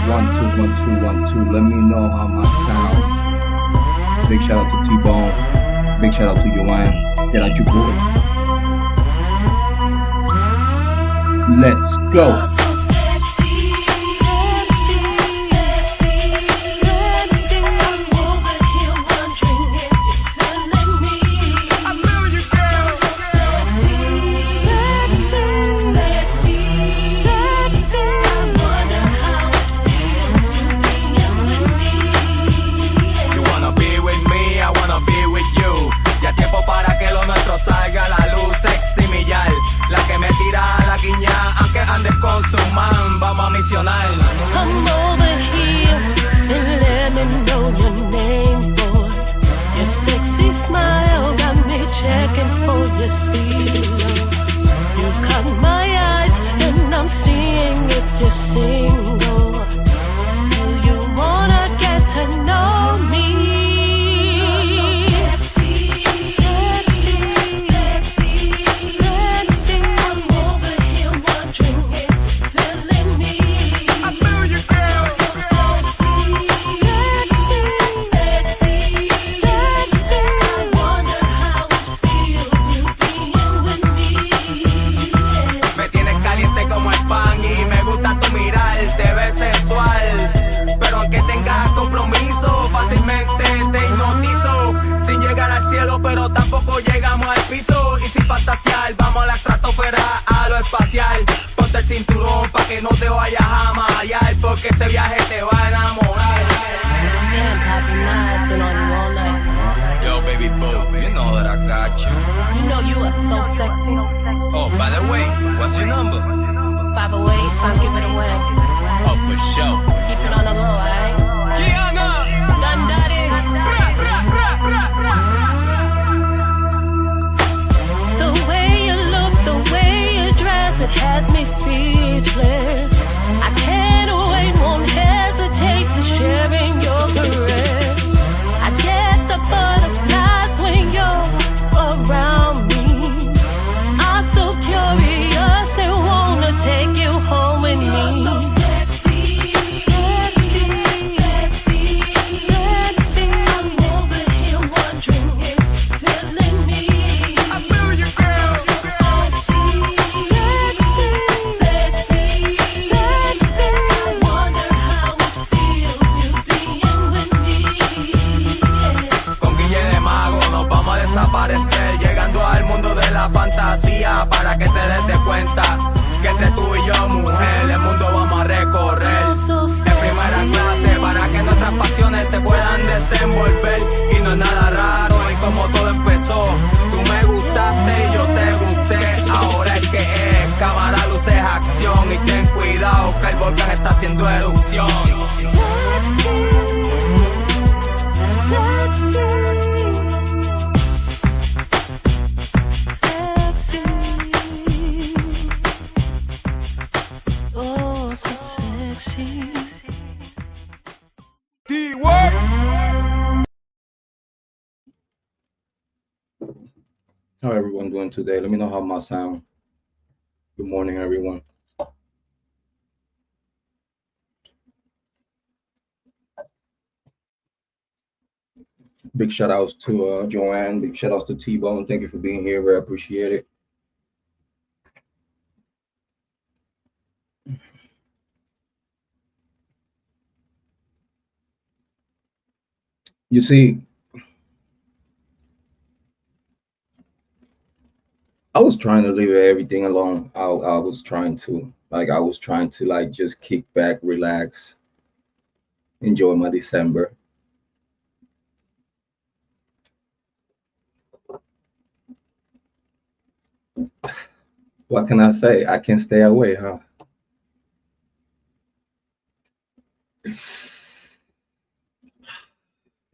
1 2 1 2 1 2. Let me know how my sound. Big shout out to T-Bone. Big shout out to Joanne. Get out your boy. Let's go. Salga la luz, sexy millar. La que me tira a la guiña, aunque andes con su man, vamos a misionar. Come over here and let me know your name, boy. Your sexy smile got me checking for your seal. You caught my eyes and I'm seeing if you're single. Do you wanna get to know me? Pero aunque tengas compromiso, fácilmente te hipnotizo. Sin llegar al cielo, pero tampoco llegamos al piso. Y sin fantasear, vamos a la estratosfera, a lo espacial. Ponte el cinturón pa' que no te vayas a marear, porque este viaje te va a enamorar. Damn, Papi, nah, it's been on you all night. Yo, baby boo, you know that I got you. You know you are so sexy. Oh, by the way, what's your number? 508, I'll give it away. Oh, for sure. Keep it on the low, alright? Kiana! Done dirty. The way you look, the way you dress, it has me speechless. I can't wait, won't hesitate to sharing your caress. I get the butterflies when you're around me. I'm so curious and wanna take you home with me. Llegando al mundo de la fantasía, para que te des de cuenta que entre tú y yo, mujer, el mundo vamos a recorrer de primera clase, para que nuestras pasiones se puedan desenvolver. Y no es nada raro en cómo todo empezó. Tú me gustaste y yo te gusté. Ahora es que es cámara, luces, acción. Y ten cuidado que el volcán está haciendo erupción. How everyone doing today? Let me know how my sound. Good morning, everyone. Big shout outs to Joanne. Big shout outs to T-Bone. Thank you for being here. Very appreciate it. You see, I was trying to leave everything alone. I was trying to like just kick back, relax, enjoy my December. What can I say? I can't stay away, huh?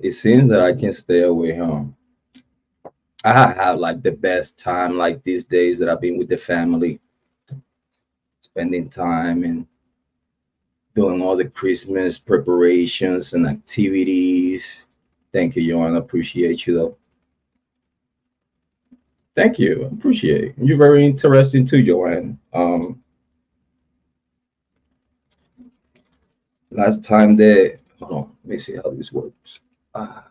It seems that I can stay away, huh? I have like the best time like these days that I've been with the family, spending time and doing all the Christmas preparations and activities. Thank you, Joanne. I appreciate you though. Thank you. I appreciate it. You're very interesting too, Joanne. Last time they hold on, let me see how this works. Ah,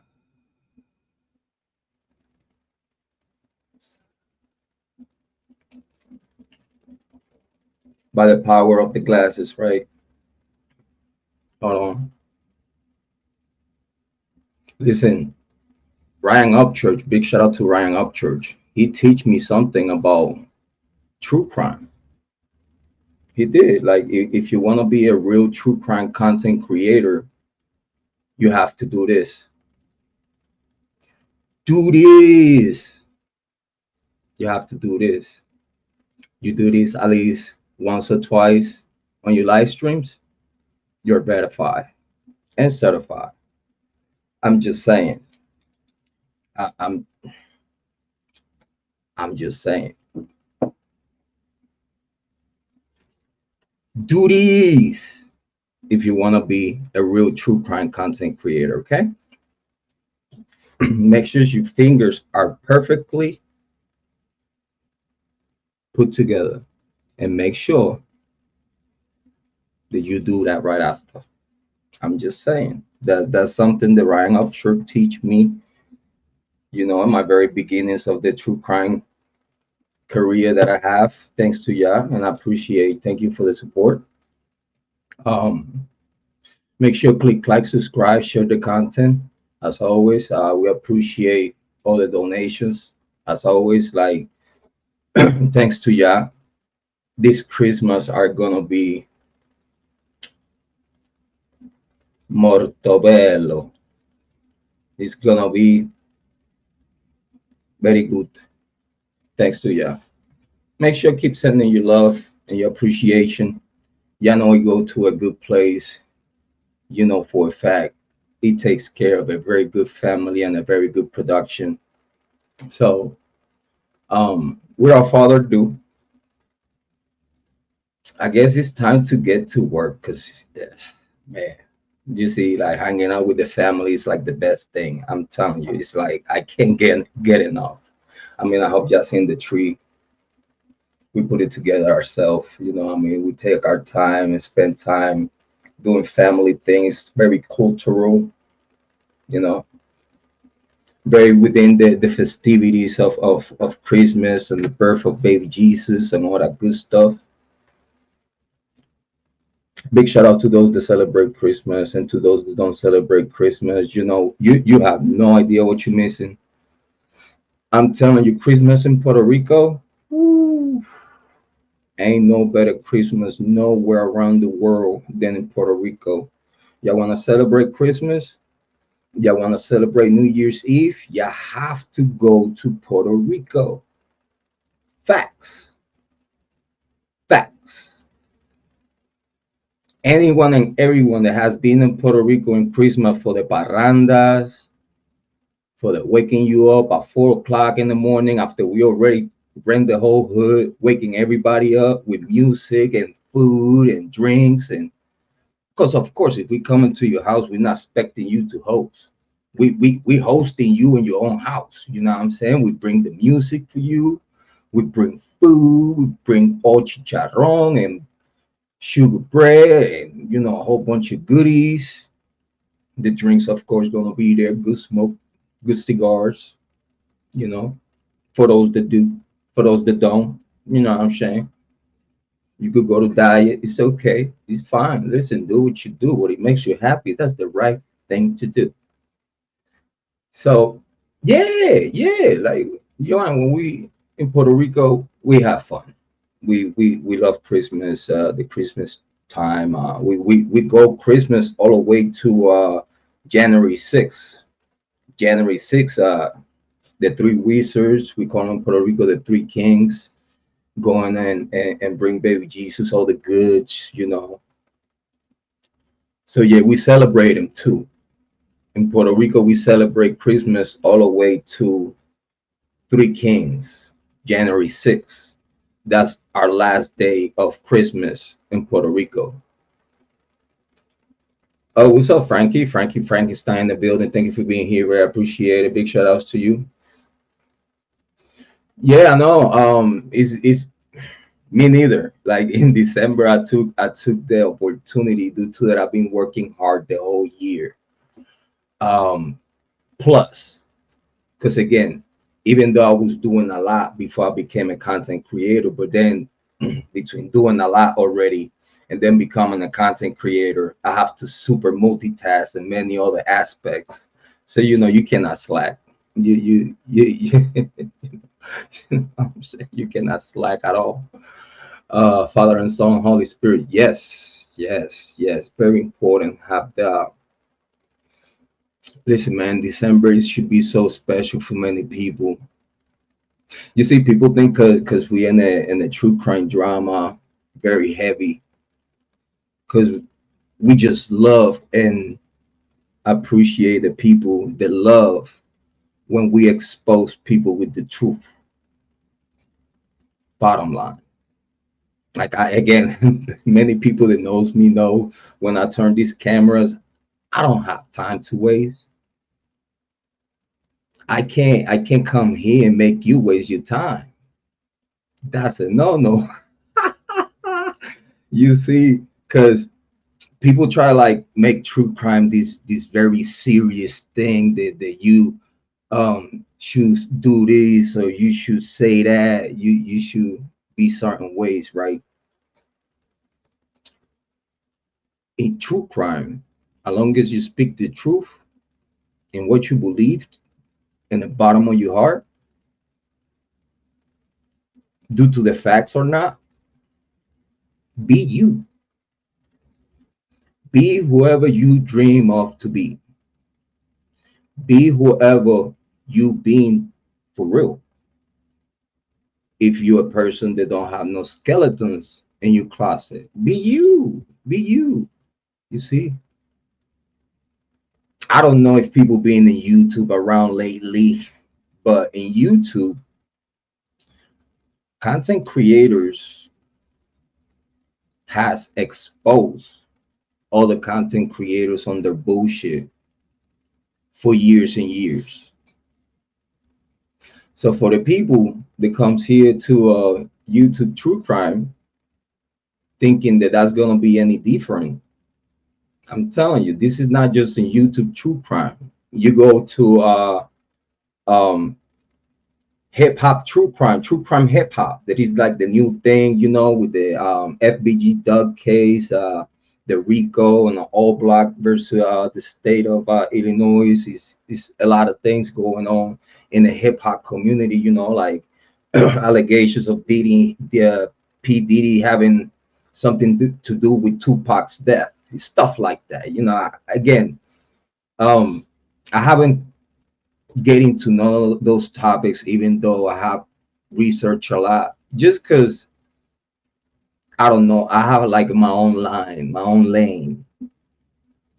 by the power of the glasses, right? Hold on. Listen, Ryan Upchurch, big shout out to Ryan Upchurch. He teach me something about true crime. He did. Like if you want to be a real true crime content creator, you have to do this. Do this. You have to do this. You do this at least once or twice on your live streams, you're verified and certified. I'm just saying. I, I'm I'm just saying. Do these if you want to be a real true crime content creator, okay? Make sure your fingers are perfectly put together and make sure that you do that right after. I'm just saying that that's something that Ryan Upchurch teach me, in my very beginnings of the true crime career that I have, thanks to ya, and I appreciate. Thank you for the support. Um, Make sure click like, subscribe, share the content. As always, we appreciate all the donations. As always, like thanks to ya, this Christmas are gonna be mortobello. It's gonna be very good. Thanks to ya. Make sure keep sending your love and your appreciation. Ya know you go to a good place. You know for a fact it takes care of a very good family and a very good production. So, without further ado, I guess it's time to get to work because, man, you see, like hanging out with the family is like the best thing. I'm telling you, it's like I can't get enough. I mean, I hope y'all seen the tree. We put it together ourselves. I mean, we take our time and spend time doing family things, very cultural, you know, very within the festivities of Christmas and the birth of baby Jesus and all that good stuff. Big shout out to those that celebrate Christmas and to those that don't celebrate Christmas. You have no idea what you're missing. I'm telling you, Christmas in Puerto Rico, woo, ain't no better Christmas nowhere around the world than in Puerto Rico. Y'all want to celebrate Christmas? Y'all want to celebrate New Year's Eve? You have to go to Puerto Rico. Facts. Facts. Anyone and everyone that has been in Puerto Rico in Christmas for the parrandas, for the waking you up at 4 o'clock in the morning after we already rent the whole hood, waking everybody up with music and food and drinks. And because of course, if we come into your house, we're not expecting you to host. We hosting you in your own house. You know what I'm saying? We bring the music for you. We bring food. We bring all chicharrón and sugar bread and a whole bunch of goodies. The drinks, of course, gonna be there. Good smoke, good cigars. You know, for those that do, for those that don't. You know what I'm saying? You could go to diet. It's okay. It's fine. Listen, do what you do. What it makes you happy. That's the right thing to do. So, yeah. Like and when we in Puerto Rico, we have fun. We love Christmas. The Christmas time. We go Christmas all the way to January 6th. January 6th. The three wizards. We call them Puerto Rico the three kings. Going and bring baby Jesus all the goods. So yeah, we celebrate them too. In Puerto Rico, we celebrate Christmas all the way to Three Kings, January 6th. That's our last day of Christmas in Puerto Rico. Oh, what's up, Frankie? Frankie Frankenstein in the building. Thank you for being here. I appreciate it. Big shout outs to you. Yeah, I know. It's Me neither. Like in December, I took the opportunity due to that I've been working hard the whole year. Um, plus, because again, even though I was doing a lot before I became a content creator, but then between doing a lot already and then becoming a content creator, I have to super multitask and many other aspects. So you cannot slack. I'm saying you cannot slack at all. Father and Son, Holy Spirit. Yes, yes, yes. Very important. Have the Listen, man. December should be so special for many people. You see, people think because we in a true crime drama, very heavy, because we just love and appreciate the people that love when we expose people with the truth. Bottom line. Like I again, many people that knows me know when I turn these cameras, I don't have time to waste. I can't come here and make you waste your time. That's a no. You see, because people try like make true crime this very serious thing that you should do this or you should say that you should be certain ways, right? In true crime, as long as you speak the truth and what you believed in the bottom of your heart, due to the facts or not, be you. Be whoever you dream of to be. Be whoever you being for real. If you're a person that don't have no skeletons in your closet, be you. Be you. You see? I don't know if people being in YouTube around lately, but in YouTube, content creators has exposed all the content creators on their bullshit for years and years. So for the people that comes here to YouTube true crime, thinking that that's gonna be any different, I'm telling you, this is not just in YouTube true crime. You go to um hip hop true crime hip hop. That is like the new thing, with the FBG Doug case, the Rico and the All Black versus the state of Illinois. Is a lot of things going on in the hip hop community. Like allegations of Diddy, the P Diddy having something to do with Tupac's death, stuff like that. Again, um, I haven't getting to know those topics, even though I have researched a lot, just because I don't know, I have like my own line, my own lane.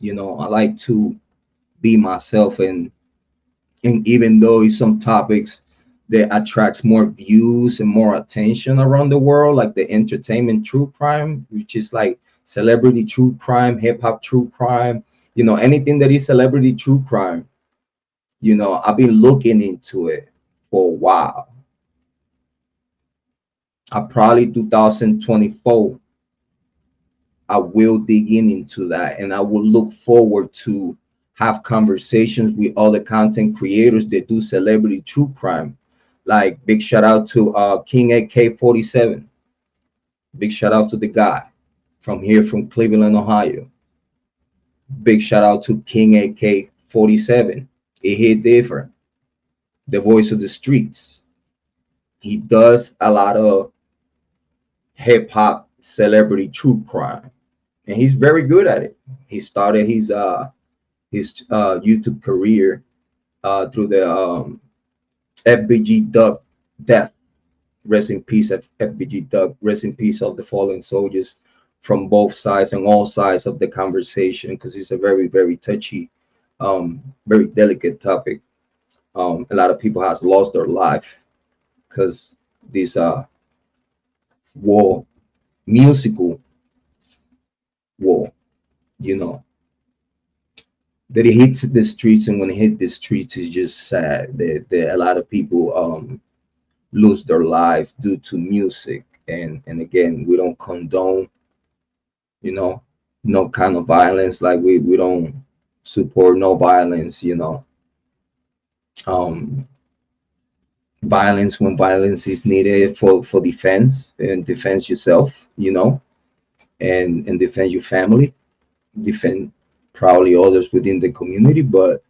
I like to be myself, and even though it's some topics that attracts more views and more attention around the world, like the entertainment true crime, which is like celebrity true crime, hip hop true crime, anything that is celebrity true crime. I've been looking into it for a while. I probably 2024, I will dig into that, and I will look forward to have conversations with other content creators that do celebrity true crime. Like big shout out to King AK-47. Big shout out to the guy from here from Cleveland, Ohio. Big shout out to King AK-47. It hit different. The voice of the streets. He does a lot of hip hop celebrity true crime, and he's very good at it. He started his YouTube career through the FBG Duck death. Rest in peace, FBG Duck. Rest in peace of the fallen soldiers from both sides and all sides of the conversation, because it's a very, very touchy, very delicate topic. A lot of people has lost their life because this war, musical war, you know, that it hits the streets, and when it hit the streets, it's just sad that a lot of people lose their life due to music, And again, we don't condone, you know, no kind of violence. Like we don't support no violence, um violence when violence is needed for defense, and defense yourself, and defend your family, defend probably others within the community. But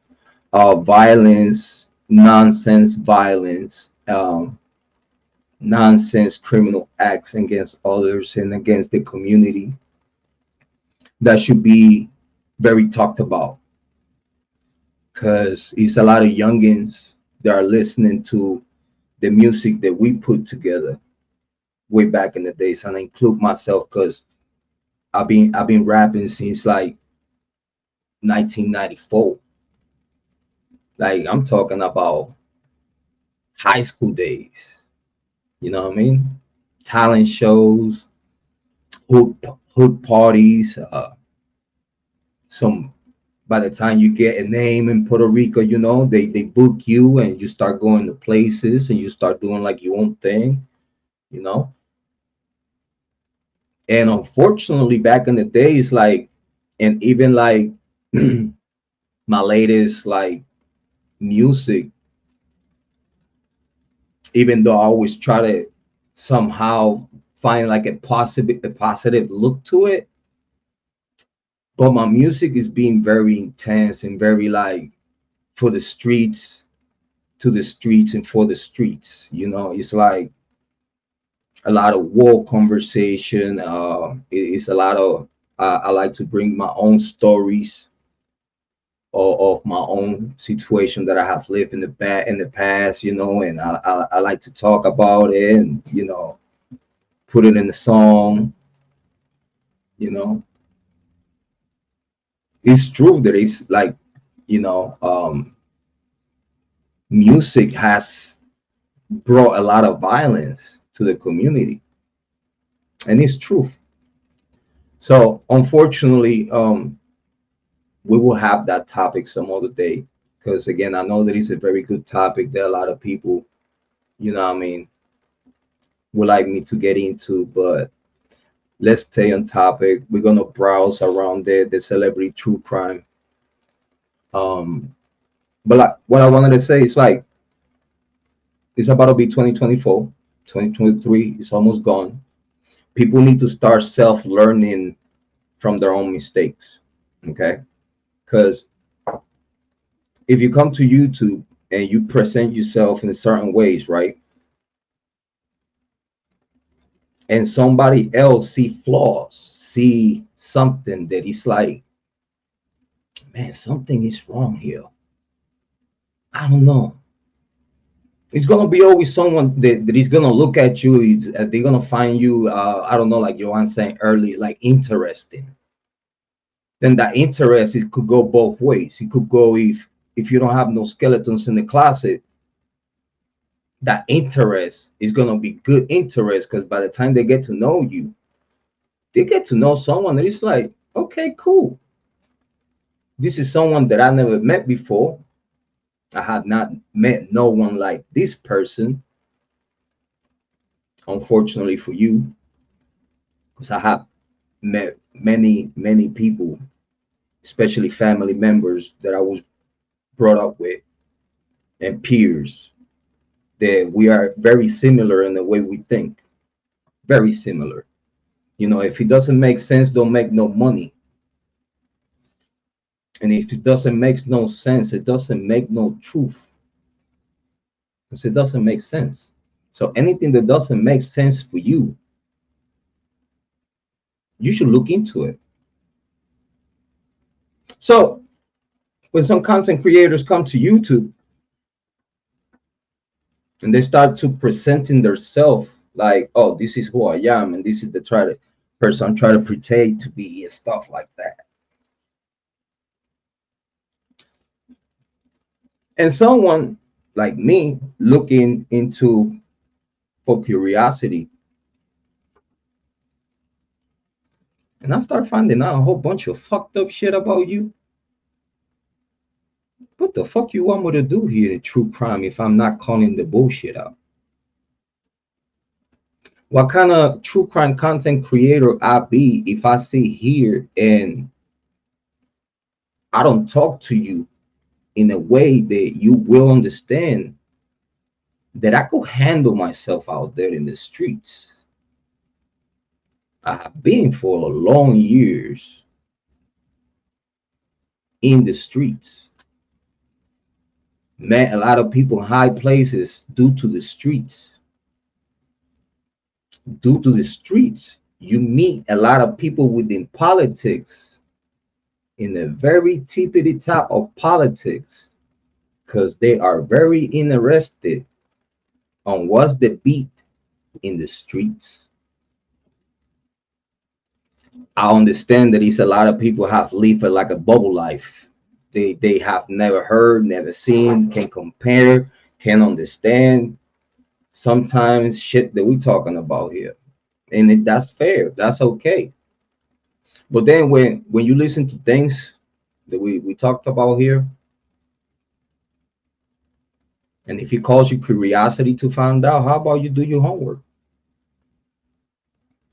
violence, nonsense violence, nonsense criminal acts against others and against the community, that should be very talked about, because it's a lot of youngins that are listening to the music that we put together way back in the days, and I include myself because I've been rapping since like 1994. Like I'm talking about high school days. You know what I mean? Talent shows, hood hood parties. Some By the time you get a name in Puerto Rico, they book you and you start going to places and you start doing like your own thing. You know, and unfortunately, back in the days, like, and even like my latest like music, even though I always try to somehow find like a positive look to it, but my music is being very intense and very like for the streets, to the streets and for the streets. It's like a lot of war conversation. It's a lot of I like to bring my own stories of my own situation that I have lived in the past, and I like to talk about it and put it in the song. You know, it's true that it's like you know music has brought a lot of violence to the community, and it's true. So unfortunately, we will have that topic some other day, because again, I know that it's a very good topic that a lot of people, what I mean, would like me to get into. But let's stay on topic. We're gonna browse around the celebrity true crime. Um, but like, what I wanted to say is like it's about to be 2024, 2023 is almost gone. People need to start self-learning from their own mistakes. Okay, because if you come to YouTube and you present yourself in certain ways, right? And somebody else see flaws, see something that is like, man, something is wrong here. I don't know. It's gonna be always someone that is gonna look at you. They're gonna find you. I don't know, like Joanne saying earlier, like interesting. Then that interest, it could go both ways. It could go, if you don't have no skeletons in the closet, that interest is gonna be good interest, because by the time they get to know you, they get to know someone that is like, okay, cool. This is someone that I never met before. I have not met no one like this person. Unfortunately for you, because I have met many people, especially family members that I was brought up with, and peers, that we are very similar in the way we think. Very similar. If it doesn't make sense, don't make no money. And if it doesn't make no sense, it doesn't make no truth. Because it doesn't make sense. So anything that doesn't make sense for you, you should look into it. So when some content creators come to YouTube and they start to presenting themselves like, oh, this is who I am, and this is the person I'm trying to pretend to be, and stuff like that. And someone like me looking into for curiosity, and I start finding out a whole bunch of fucked up shit about you. What the fuck you want me to do here in true crime if I'm not calling the bullshit out? what kind of true crime content creator I be if I sit here and I don't talk to you in a way that you will understand that I could handle myself out there in the streets. I have been for a long years in the streets. Met a lot of people in high places due to the streets. Due to the streets, you meet a lot of people within politics in the very tippity top of politics because they are very interested on what's the beat in the streets. I understand that it's a lot of people have lived like a bubble life. They have never heard, never seen, can compare, can understand sometimes shit that we're talking about here. And that's fair. That's okay. But then when you listen to things that we talked about here, and if it calls you curiosity to find out, how about you do your homework?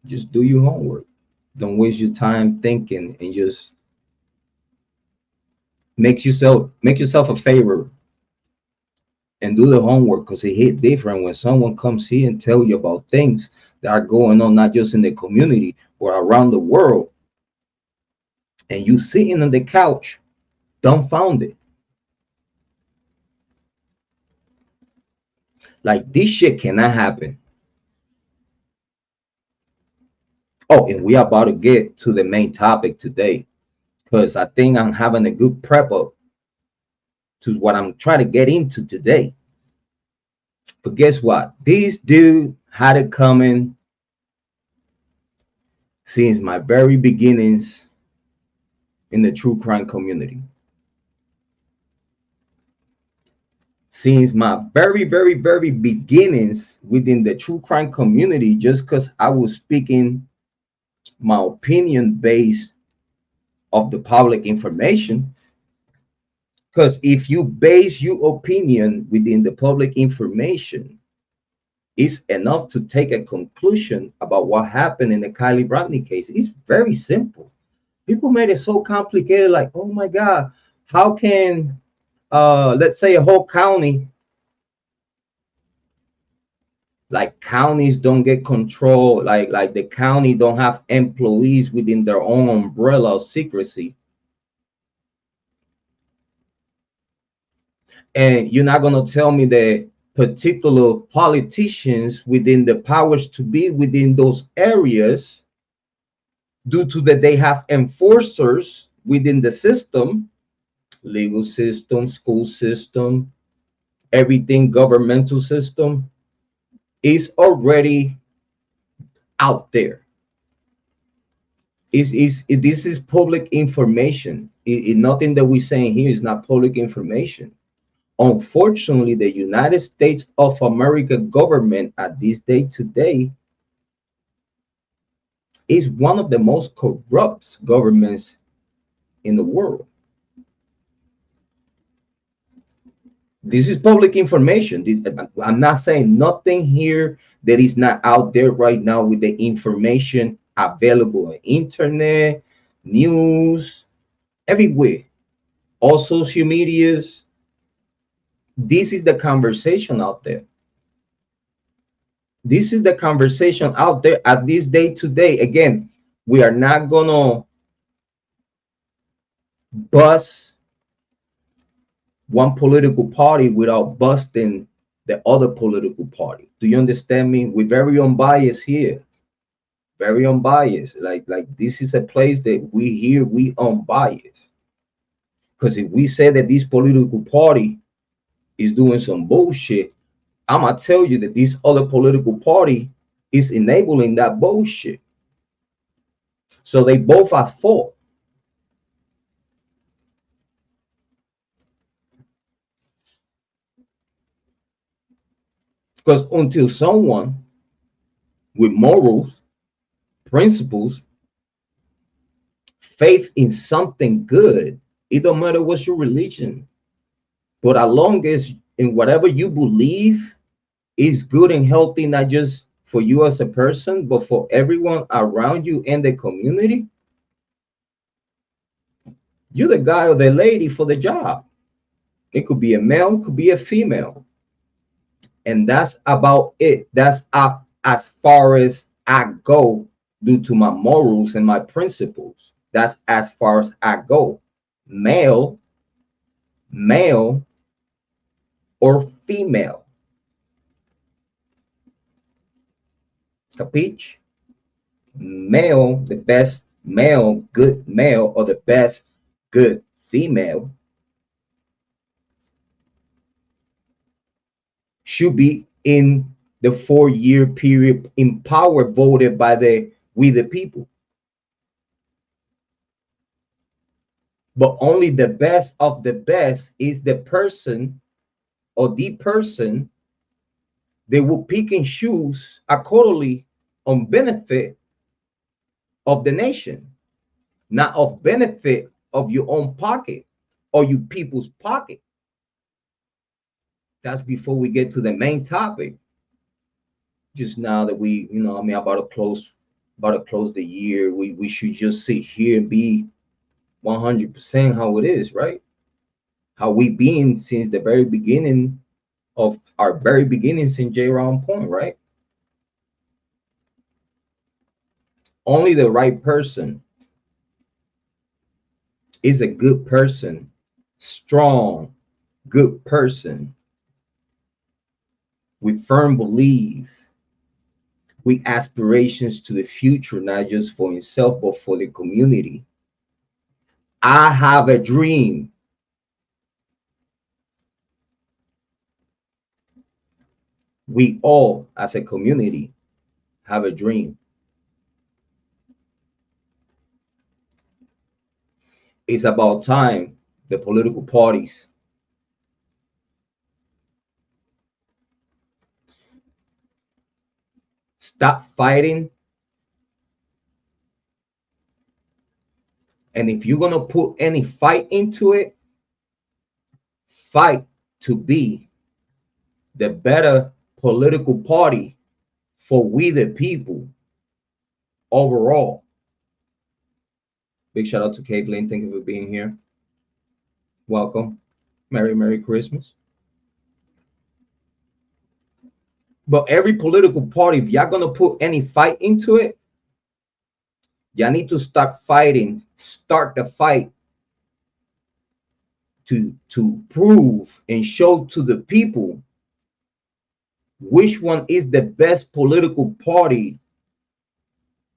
Just do your homework. Don't waste your time thinking, and just make yourself a favor and do the homework, because it hit different when someone comes here and tell you about things that are going on not just in the community but around the world, and you sitting on the couch dumbfounded. Like, this shit cannot happen. Oh, and we are about to get to the main topic today, because I think I'm having a good prep up to what I'm trying to get into today. But guess what? This dude had it coming since my very beginnings in the true crime community. Since my very beginnings within the true crime community, just because I was speaking my opinion based of the public information. Because if you base your opinion within the public information, it's enough to take a conclusion about what happened in the Kylie Rodney case. It's very simple. People made it so complicated, like, oh my God, how can let's say a whole county, like counties don't get control, like the county don't have employees within their own umbrella of secrecy, and you're not going to tell me that particular politicians within the powers to be within those areas, due to that they have enforcers within the system, legal system, school system, everything governmental system is already out there. This is public information. Nothing that we're saying here is not public information. Unfortunately, the United States of America government at this day today is one of the most corrupt governments in the world. This is public information. I'm not saying nothing here that is not out there right now with the information available on internet, news, everywhere, all social medias. This is the conversation out there. This is the conversation out there at this day today. Again, we are not gonna bust one political party without busting the other political party. Do you understand me? We're very unbiased here. Very unbiased. Like this is a place that we unbiased. Because if we say that this political party is doing some bullshit, I'm gonna tell you that this other political party is enabling that bullshit. So they both are fault. Because until someone with morals, principles, faith in something good, it don't matter what's your religion, but as long as in whatever you believe is good and healthy, not just for you as a person, but for everyone around you in the community, you're the guy or the lady for the job. It could be a male, could be a female. And that's about it. That's up as far as I go due to my morals and my principles. That's as far as I go. Male, male, or female. Capiche? Male, the best male, good male, or the best good female should be in the 4-year period in power voted by we the people. But only the best of the best is the person or the person they will pick and choose accordingly on benefit of the nation, not of benefit of your own pocket or you people's pocket. That's before we get to the main topic. Just now that we, I mean, about to close the year, we should just sit here and be 100% how it is, right? How we been since the very beginning of our very beginnings in Jrod Point, right? Only the right person is a good person, strong, good person with firm belief, with aspirations to the future, not just for himself, but for the community. I have a dream. We all, as a community, have a dream. It's about time the political parties stop fighting. And if you're going to put any fight into it, fight to be the better political party for we the people overall. Big shout out to Caitlin. Thank you for being here. Welcome. Merry Christmas. But every political party, if y'all gonna put any fight into it, y'all need to start fighting. Start the fight to prove and show to the people which one is the best political party,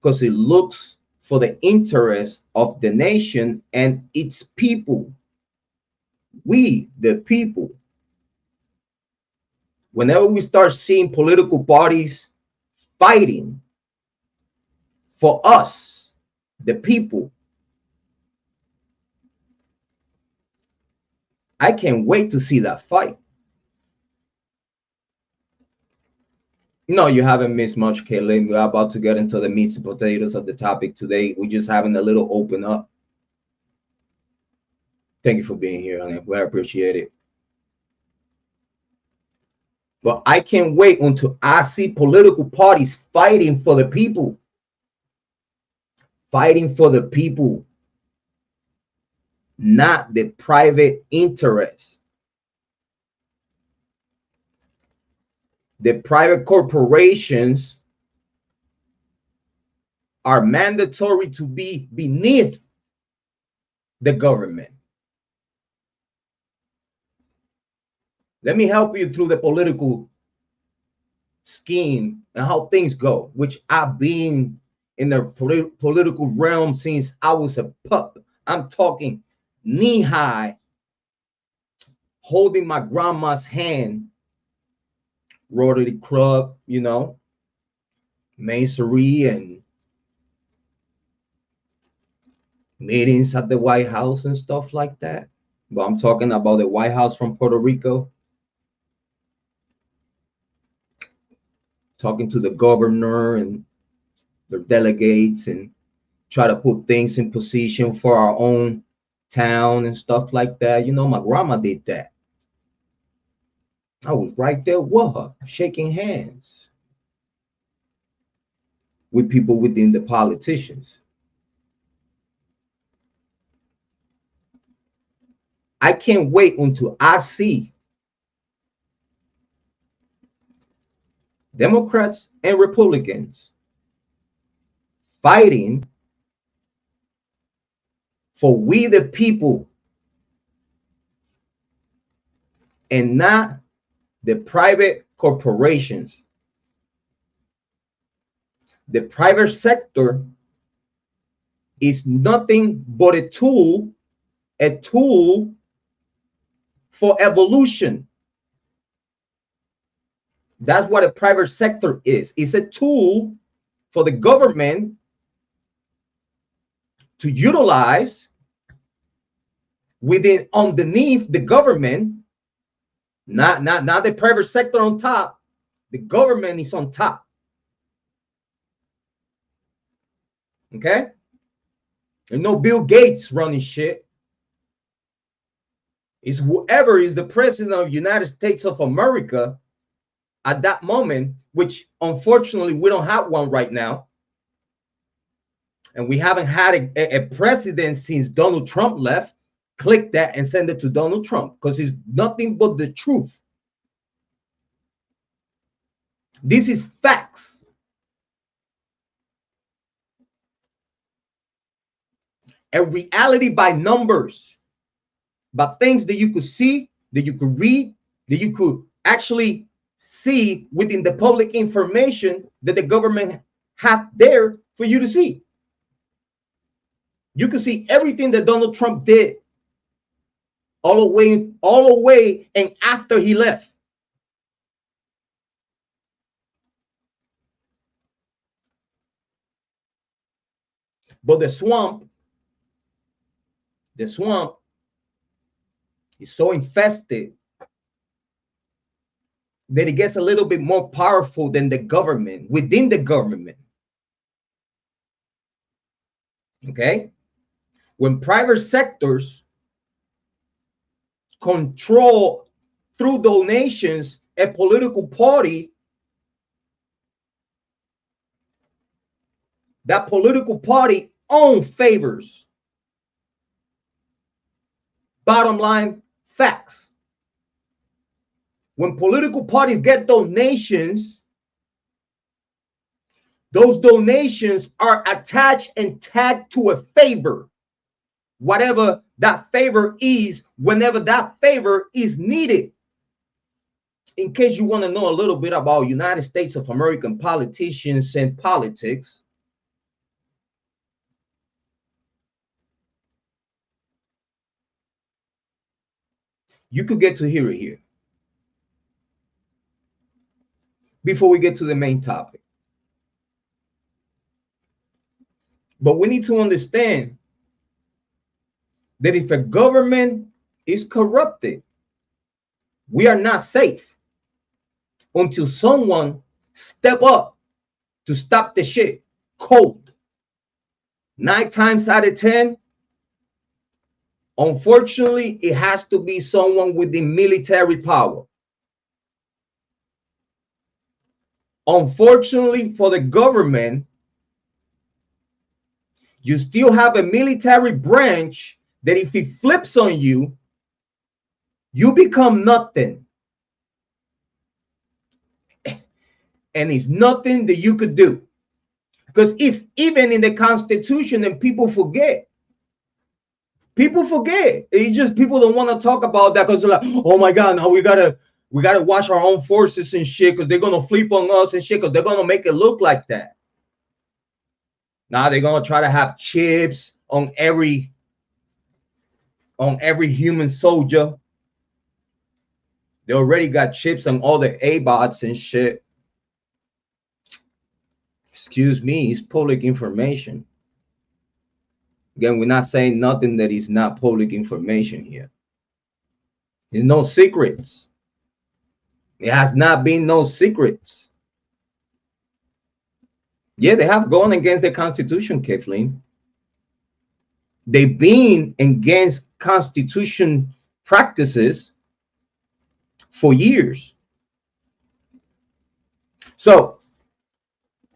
because it looks for the interest of the nation and its people. We, the people. Whenever we start seeing political parties fighting for us, the people, I can't wait to see that fight. No, you haven't missed much, Kiely. We're about to get into the meats and potatoes of the topic today. We're just having a little open up. Thank you for being here, honey. We appreciate it. But I can't wait until I see political parties fighting for the people. Fighting for the people, not the private interest. The private corporations are mandatory to be beneath the government. Let me help you through the political scheme and how things go, which I've been in the political realm since I was a pup. I'm talking knee high, holding my grandma's hand, Rotary Club, Masonry and meetings at the White House and stuff like that. But I'm talking about the White House from Puerto Rico. Talking to the governor and the delegates and try to put things in position for our own town and stuff like that. My grandma did that. I was right there with her, shaking hands. with people within the politicians. I can't wait until I see Democrats and Republicans fighting for we the people and not the private corporations. The private sector is nothing but a tool for evolution. That's what a private sector is. It's a tool for the government to utilize within, underneath the government, not the private sector on top. The government is on top. Okay? There's no Bill Gates running shit. It's whoever is the president of the United States of America at that moment, which unfortunately we don't have one right now. And we haven't had a president since Donald Trump left. Click that and send it to Donald Trump, because it's nothing but the truth. This is facts. A reality by numbers, by things that you could see, that you could read, that you could actually see within the public information that the government have there for you to see. You can see everything that Donald Trump did all the way and after he left. But the swamp is so infested that it gets a little bit more powerful than the government, within the government. Okay? When private sectors control through donations a political party, that political party owns favors. Bottom line, facts. When political parties get donations, those donations are attached and tagged to a favor, whatever that favor is, whenever that favor is needed. In case you want to know a little bit about United States of American politicians and politics, you could get to hear it here before we get to the main topic. But we need to understand that if a government is corrupted, we are not safe until someone step up to stop the shit cold. 9 times out of 10, unfortunately, it has to be someone with the military power. Unfortunately for the government, you still have a military branch that if it flips on you, you become nothing. And it's nothing that you could do. Because it's even in the Constitution and people forget. People forget. It's just people don't want to talk about that because they're like, oh my God, now we gotta watch our own forces and shit because they're gonna flip on us and shit because they're gonna make it look like that. Now they're gonna try to have chips on every human soldier. They already got chips on all the A-bots and shit. Excuse me, it's public information. Again, we're not saying nothing that is not public information here. There's no secrets. It has not been no secrets. Yeah, they have gone against the Constitution, Kathleen. They've been against Constitution practices for years. So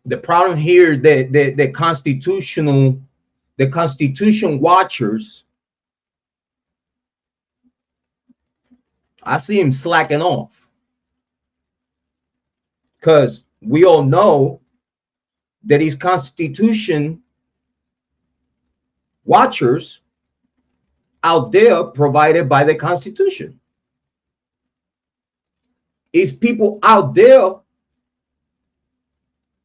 The problem here, the constitution watchers, I see him slacking off, because we all know that these constitution watchers out there provided by the Constitution. It's people out there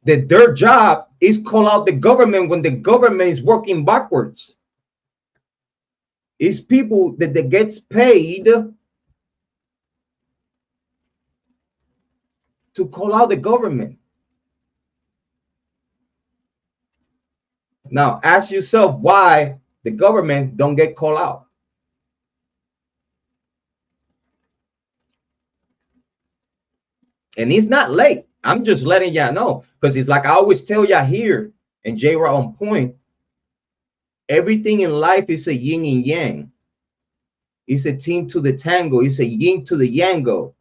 that their job is call out the government when the government is working backwards. It's people that gets paid to call out the government. Now ask yourself why the government don't get called out. And it's not late. I'm just letting y'all know, because it's like I always tell y'all here in Jrod on Point, everything in life is a yin and yang. It's a ting to the tango. It's a yin to the yango.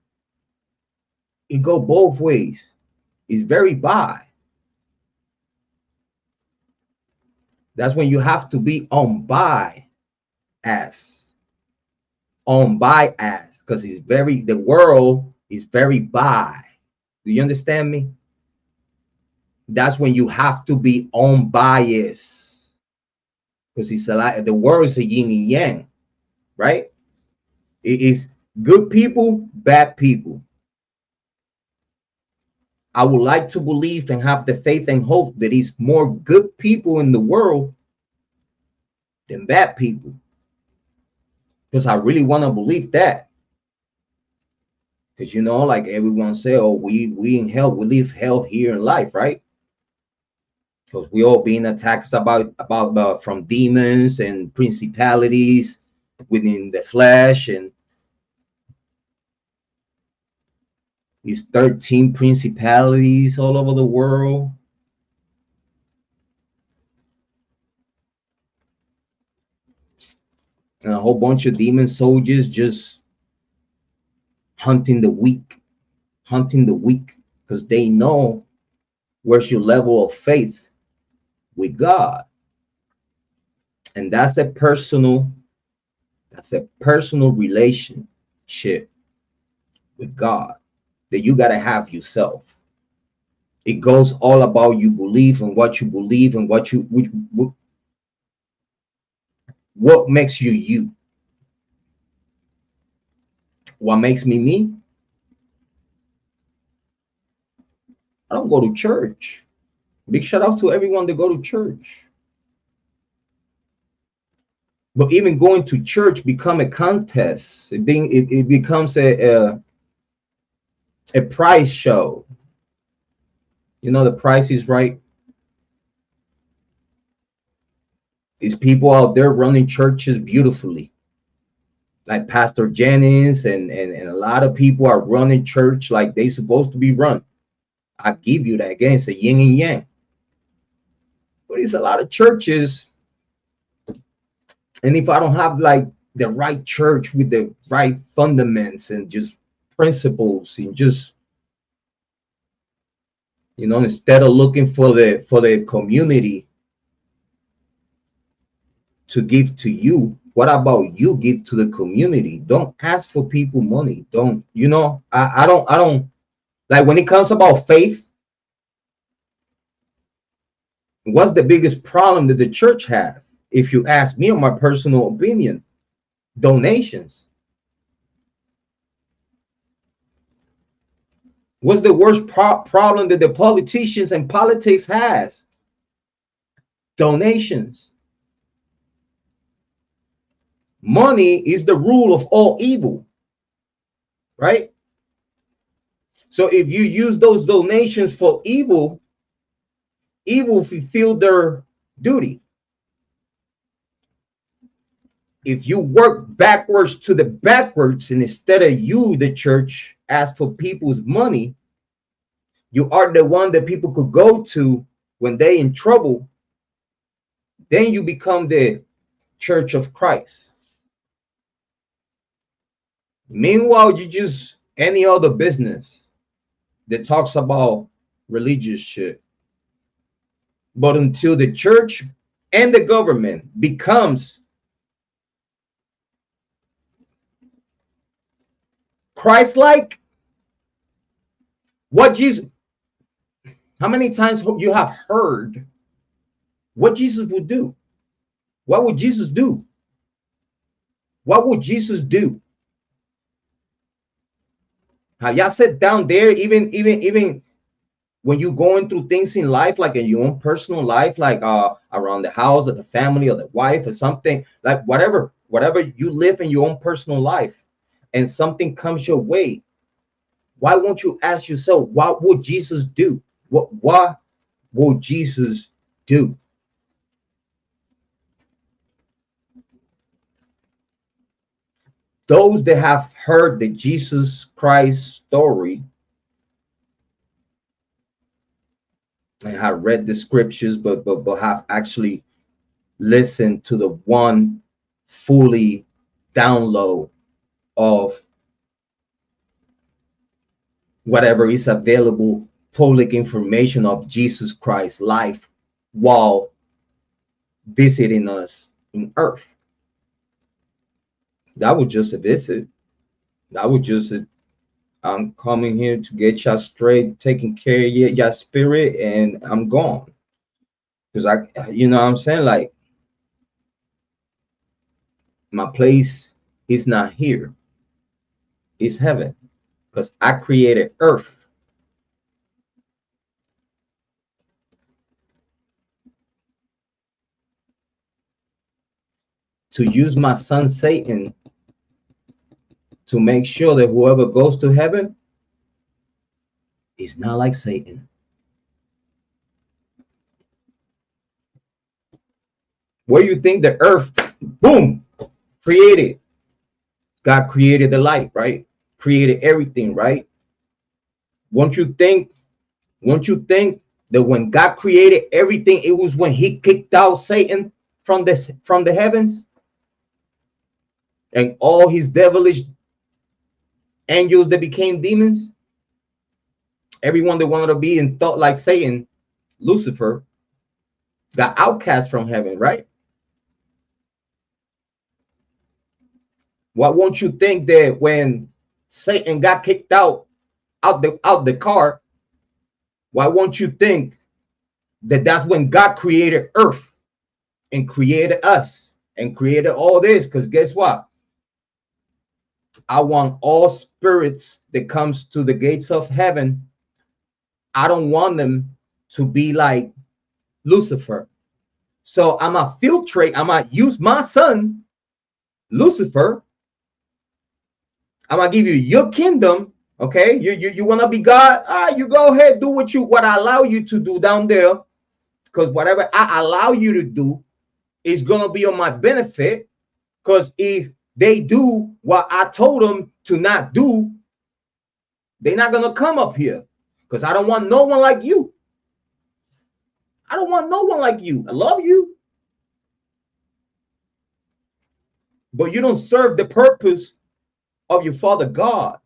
It go both ways. It's very bi. That's when you have to be on bias. On bias, because it's very, the world is very bi. Do you understand me? That's when you have to be on bias, because it's a lot. The world is a yin and yang, right? It is good people, bad people. I would like to believe and have the faith and hope that it's more good people in the world than bad people, because I really want to believe that. Because, you know, like everyone say, oh, we in hell, we live hell here in life, right? Because we all being attacked about from demons and principalities within the flesh, and these 13 principalities all over the world. And a whole bunch of demon soldiers just hunting the weak, because they know where's your level of faith with God. And that's a personal relationship with God that you got to have yourself. It goes all about you believe and what you believe and what makes you you. What makes me me? I don't go to church. Big shout out to everyone that go to church. But even going to church become a contest. It becomes a prize show. You know, the Price is Right. These people out there running churches beautifully, like Pastor Jennings and a lot of people are running church like they supposed to be run. I give you that. Again, it's a yin and yang. But it's a lot of churches, and if I don't have like the right church with the right fundaments and just principles, and just, you know, instead of looking for the community to give to you, what about you give to the community? Don't ask for people money. Don't, you know, I don't like when it comes about faith. What's the biggest problem that the church have? If you ask me, on my personal opinion, donations. What's the worst problem that the politicians and politics has? Donations. Money is the rule of all evil, right? So if you use those donations for evil, evil fulfill their duty. If you work backwards to the backwards, and instead of you, the church, ask for people's money, you are the one that people could go to when they in trouble, then you become the Church of Christ. Meanwhile, you just any other business that talks about religious shit. But until the church and the government becomes Christ-like, what Jesus, how many times you have heard what Jesus would do? What would Jesus do? What would Jesus do? How y'all sit down there, even when you're going through things in life, like in your own personal life, like around the house or the family or the wife or something, like whatever you live in your own personal life, and something comes your way, why won't you ask yourself, what would Jesus do? What would Jesus do? Those that have heard the Jesus Christ story and have read the scriptures, but have actually listened to the one fully download of whatever is available public information of Jesus Christ's life while visiting us in earth. That was just a visit. That was just a, I'm coming here to get y'all straight, taking care of your spirit, and I'm gone. Because you know what I'm saying? Like, my place is not here, it's heaven. Because I created earth to use my son Satan to make sure that whoever goes to heaven is not like Satan. Where you think the earth, boom, created? God created the light, right? Created everything, right? Won't you think that when God created everything, it was when he kicked out Satan from the heavens, and all his devilish angels that became demons? Everyone that wanted to be and thought like Satan, Lucifer, got outcast from heaven, right? Why won't you think that when Satan got kicked out the car, why won't you think that that's when God created earth and created us and created all this? Because guess what? I want all spirits that comes to the gates of heaven, I don't want them to be like Lucifer. So I'm gonna filtrate, I'm gonna use my son, Lucifer. I'm gonna give you your kingdom. Okay, you want to be God? You go ahead, do what I allow you to do down there, because whatever I allow you to do is gonna be on my benefit. Because if they do what I told them to not do, they're not gonna come up here. Because I don't want no one like you. I don't want no one like you. I love you, but you don't serve the purpose of your Father God.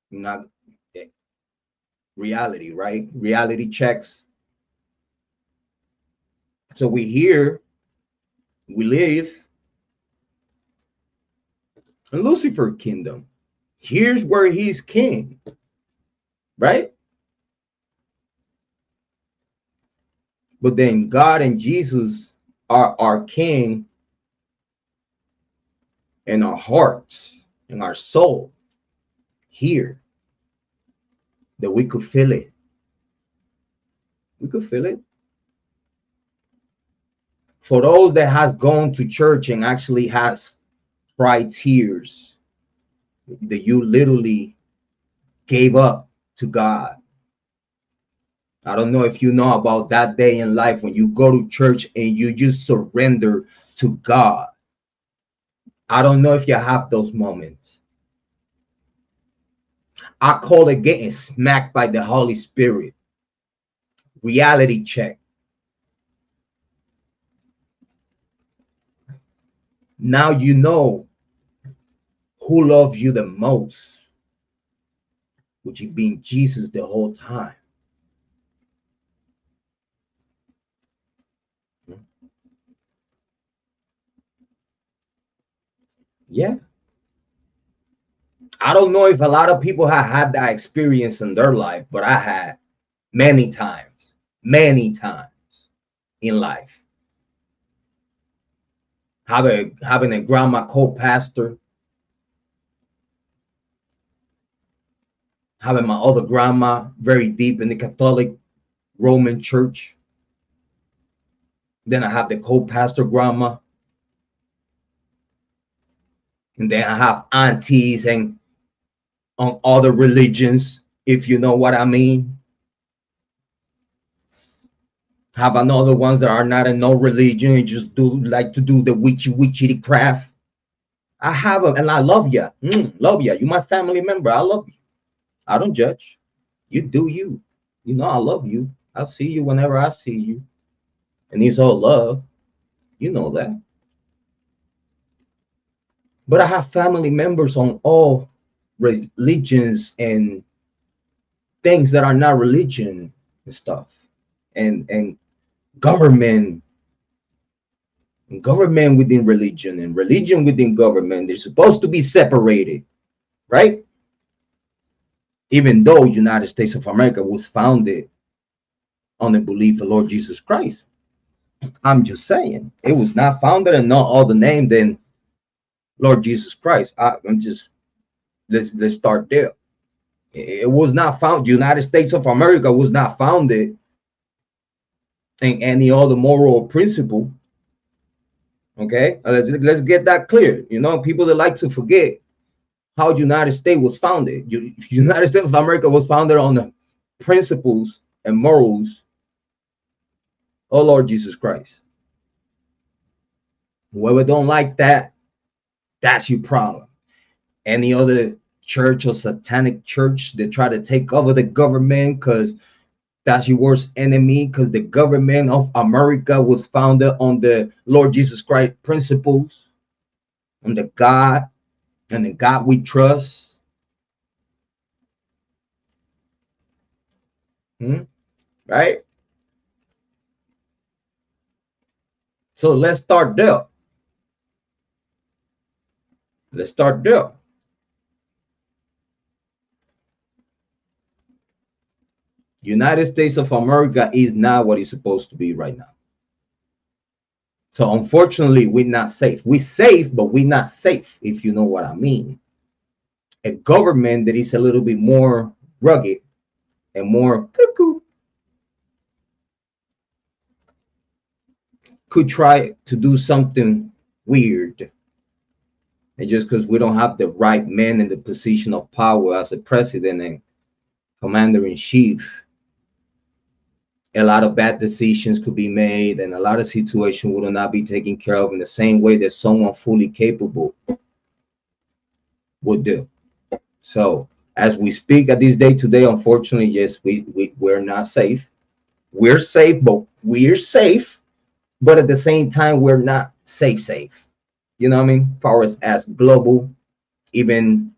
Not reality, right? Reality checks. So we here, we live in Lucifer kingdom. Here's where he's king, right? But then God and Jesus are our king in our hearts, in our soul, here, that we could feel it. We could feel it. For those that has gone to church and actually has cried tears, that you literally gave up to God. I don't know if you know about that day in life when you go to church and you just surrender to God. I don't know if you have those moments. I call it getting smacked by the Holy Spirit. Reality check. Now you know who loves you the most. which has been Jesus the whole time. Yeah. I don't know if a lot of people have had that experience in their life, but I had many times in life. Having a grandma co-pastor, having my other grandma very deep in the Catholic Roman Church. Then I have the co-pastor grandma. And then I have aunties and on other religions, if you know what I mean. Have another ones that are not in no religion and just like to do the witchy craft. I have them and I love you. Love you. You my family member. I love you. I don't judge. You do you. You know I love you. I'll see you whenever I see you. And it's all love. You know that. But I have family members on all religions and things that are not religion and stuff. And government within religion and religion within government. They're supposed to be separated, right? Even though United States of America was founded on the belief of Lord Jesus Christ. I'm just saying, it was not founded and not all the name than Lord Jesus Christ. I'm just, let's start there. It was not found. United States of America was not founded in any other moral principle. Okay, let's get that clear. You know, people that like to forget how United States was founded. United States of America was founded on the principles and morals of Lord Jesus Christ. Whoever don't like that, that's your problem. Any other church or satanic church that try to take over the government, because that's your worst enemy, because the government of America was founded on the Lord Jesus Christ principles, on the God and the God we trust. Right? So let's start there. Let's start there. United States of America is not what it's supposed to be right now. So unfortunately, we're not safe. We're safe, but we're not safe, if you know what I mean. A government that is a little bit more rugged and more cuckoo could try to do something weird. And just because we don't have the right man in the position of power as a president and commander-in-chief, a lot of bad decisions could be made and a lot of situations would not be taken care of in the same way that someone fully capable would do. So as we speak at this day today, unfortunately, yes, we're not safe. We're safe, but at the same time, we're not safe. You know what I mean? As far as global, even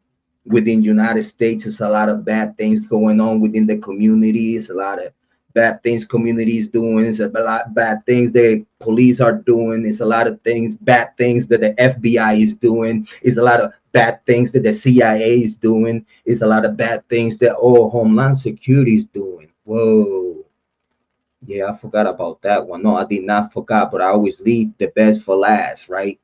within United States, there's a lot of bad things going on within the communities, a lot of bad things communities doing, it's a lot of bad things the police are doing, it's a lot of things, bad things that the FBI is doing, it's a lot of bad things that the CIA is doing, it's a lot of bad things that Homeland Security is doing. Whoa. Yeah, I forgot about that one. No, I did not forget, but I always leave the best for last, right?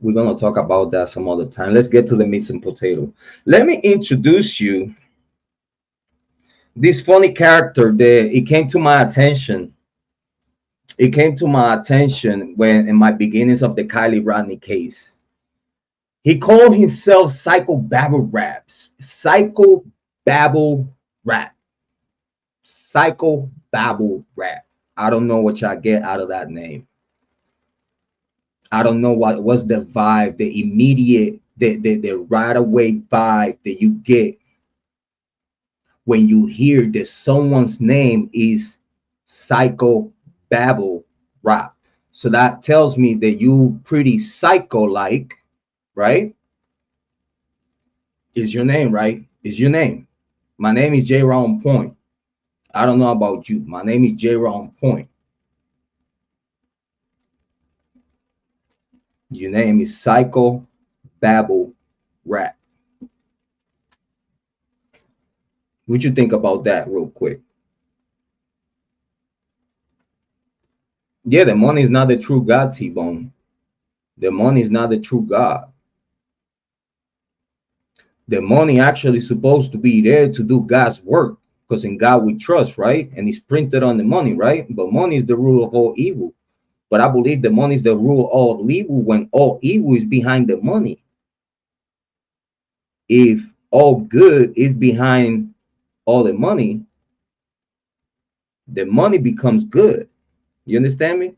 We're going to talk about that some other time. Let's get to the meat and potato. Let me introduce you this funny character that it came to my attention. It came to my attention when in my beginnings of the Kylie Rodney case. He called himself PsychobabbleRapp. PsychobabbleRapp. PsychobabbleRapp. I don't know what y'all get out of that name. I don't know what was the vibe, the immediate, the right away vibe that you get when you hear that someone's name is PsychobabbleRapp. So that tells me that you pretty psycho-like, right? Is your name, right? Is your name. My name is Jrod. I don't know about you. My name is Jrod. Your name is PsychobabbleRapp. What you think about that real quick? Yeah, the money is not the true God, T-Bone. The money is not the true God. The money actually supposed to be there to do God's work, because in God we trust, right? And it's printed on the money, right? But money is the rule of all evil. But I believe the money is the rule of all evil when all evil is behind the money. If all good is behind all the money becomes good. You understand me?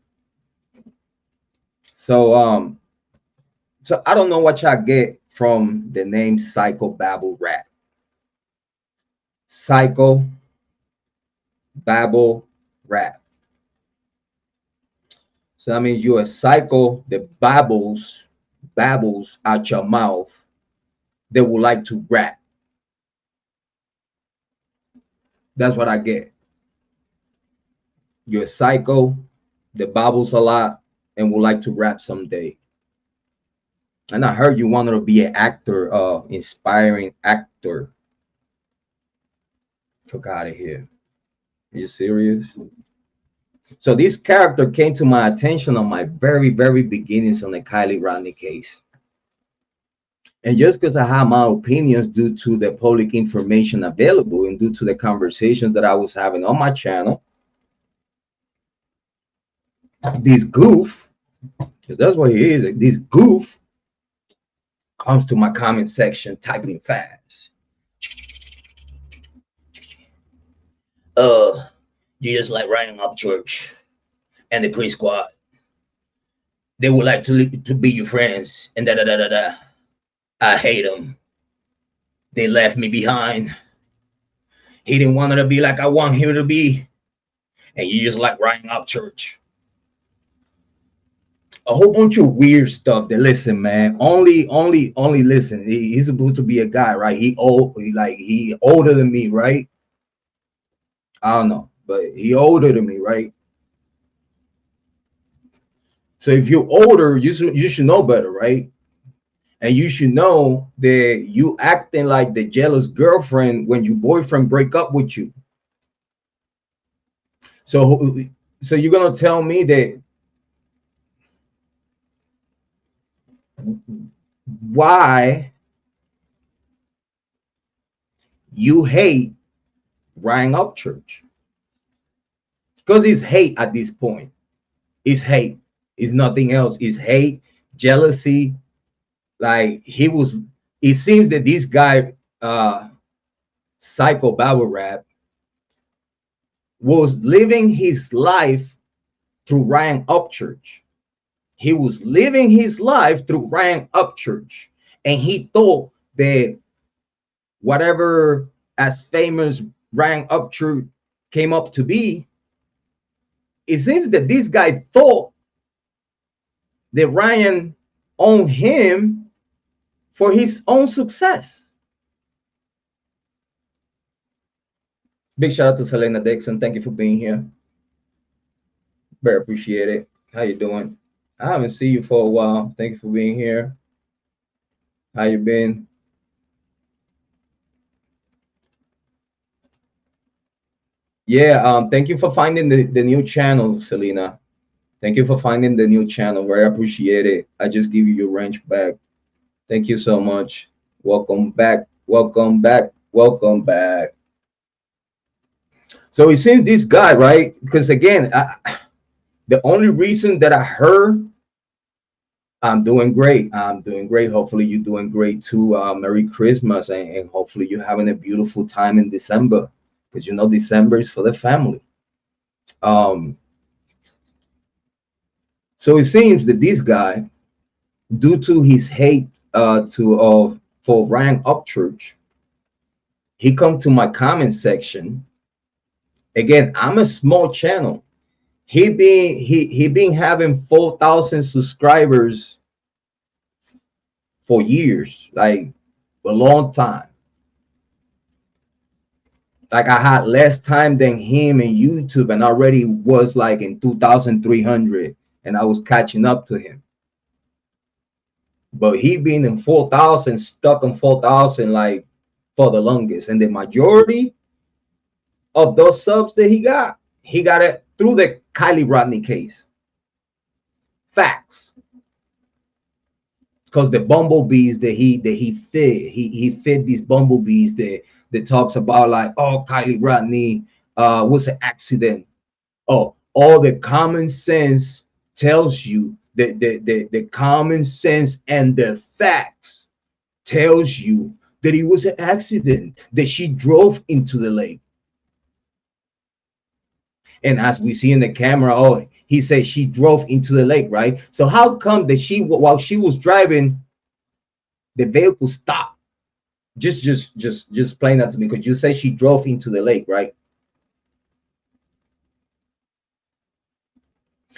So so I don't know what y'all get from the name PsychobabbleRapp. PsychobabbleRapp. So that means you're a psycho that babbles out your mouth that would like to rap. That's what I get. You're a psycho that babbles a lot and would like to rap someday. And I heard you wanted to be an actor, inspiring actor. Fuck out of here. Are you serious? So this character came to my attention on my very, very beginnings on the Kylie Rodney case. And just because I have my opinions due to the public information available and due to the conversations that I was having on my channel, this goof, because that's what he is, this goof comes to my comment section typing fast. You just like writing Upchurch and the Chris Squad. They would like to be your friends and da da da da da. I hate them. They left me behind. He didn't want to be like I want him to be. And you just like writing Upchurch. A whole bunch of weird stuff. That listen, man. Only listen. He's supposed to be a guy, right? He older than me, right? I don't know, but he older than me, right? So if you're older, you should know better, right? And you should know that you acting like the jealous girlfriend when your boyfriend break up with you. So you're gonna tell me that why you hate Ryan Upchurch? Because it's hate at this point. It's hate. It's nothing else. It's hate, jealousy. Like it seems that this guy, PsychobabbleRapp, was living his life through Ryan Upchurch. He was living his life through Ryan Upchurch. And he thought that whatever as famous Ryan Upchurch came up to be, it seems that this guy thought that Ryan owned him for his own success. Big shout out to Selena Dixon. Thank you for being here. Very appreciate it. How you doing? I haven't seen you for a while. Thank you for being here. How you been? Yeah, thank you for finding the new channel, Selena. Thank you for finding the new channel. Very appreciate it. I just give you your wrench back. Thank you so much. Welcome back. Welcome back. Welcome back. So it seems this guy, right? Because again, the only reason that I heard, I'm doing great. I'm doing great. Hopefully you're doing great too. Merry Christmas, and hopefully you're having a beautiful time in December, because you know December is for the family. So it seems that this guy, due to his hate for Ryan Upchurch, he come to my comment section. Again, I'm a small channel. he been having 4,000 subscribers for years, like a long time. Like I had less time than him in YouTube, and already was like in 2,300, and I was catching up to him. But he been in 4,000, stuck in 4,000 like for the longest, and the majority of those subs that he got it through the Kylie Rodney case. Facts. Because the bumblebees that he fed, he fed these bumblebees that talks about like, oh, Kylie Rodney was an accident. Oh, all the common sense tells you that the common sense and the facts tells you that it was an accident, that she drove into the lake. And as we see in the camera, oh, he said she drove into the lake, right? So how come that while she was driving, the vehicle stopped? Just explain that to me, because you say she drove into the lake, right?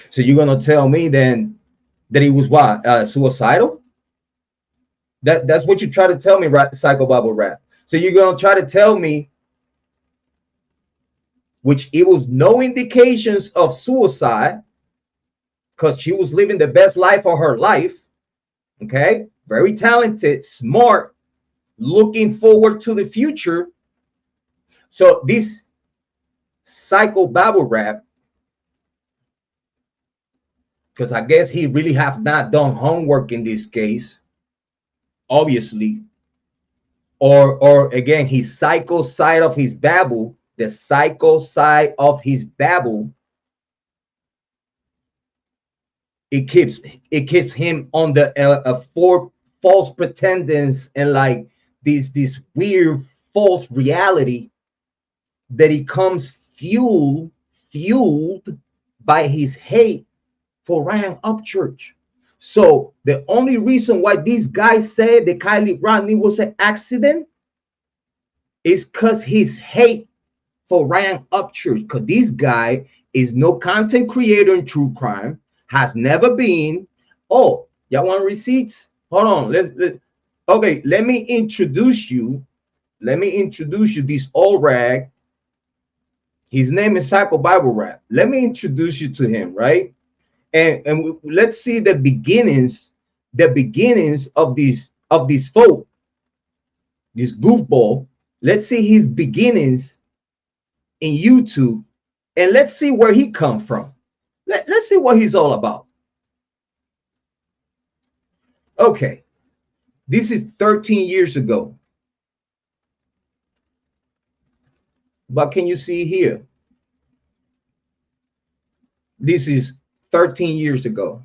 So you're gonna tell me then that he was what, suicidal? That's what you try to tell me, right? PsychobabbleRapp. So you're gonna try to tell me, which it was no indications of suicide, because she was living the best life of her life. Okay, very talented, smart, looking forward to the future. So this PsychobabbleRapp, because I guess he really have not done homework in this case, obviously, or again, his psycho side of his babble, the psycho side of his babble, it keeps him on the for false pretenders and like this weird false reality that he comes fueled by his hate for Ryan Upchurch. So the only reason why these guys said that Kylie Rodney was an accident is because his hate for Ryan Upchurch. Because this guy is no content creator in true crime, has never been. Oh, y'all want receipts? Hold on. Okay, let me introduce you. This old rag. His name is PsychobabbleRapp. Let me introduce you to him, right? And let's see the beginnings of these folk, this goofball. Let's see his beginnings in YouTube, and let's see where he come from. Let's see what he's all about. Okay, this is 13 years ago. But can you see here? This is 13 years ago.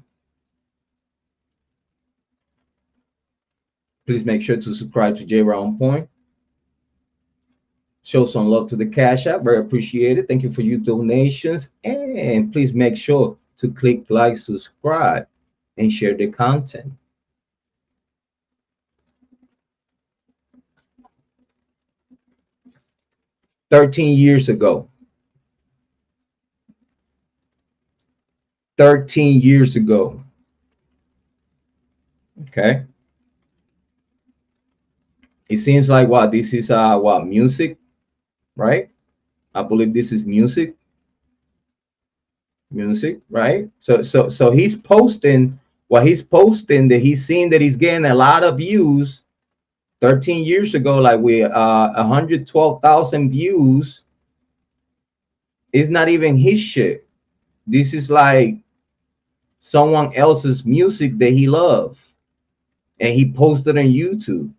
Please make sure to subscribe to Jrod on Point. Show some love to the Cash App. Very appreciated. Thank you for your donations. And please make sure to click like, subscribe, and share the content. $13 years ago. 13 years ago. Okay. It seems like what this is what, music, right? I believe this is music, right? So he's posting what he's posting, that he's seeing that he's getting a lot of views 13 years ago, like with 112,000 views. It's not even his shit. This is like someone else's music that he loved, and he posted on YouTube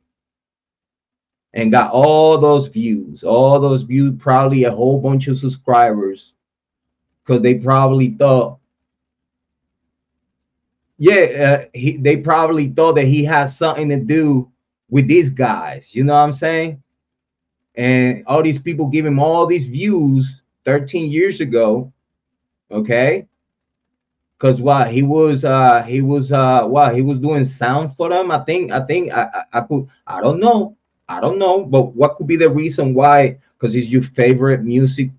and got all those views, probably a whole bunch of subscribers, because they probably thought, they probably thought that he has something to do with these guys, you know what I'm saying? And all these people give him all these views 13 years ago, okay? Because what he was doing sound for them. I don't know, but what could be the reason why? Because it's your favorite music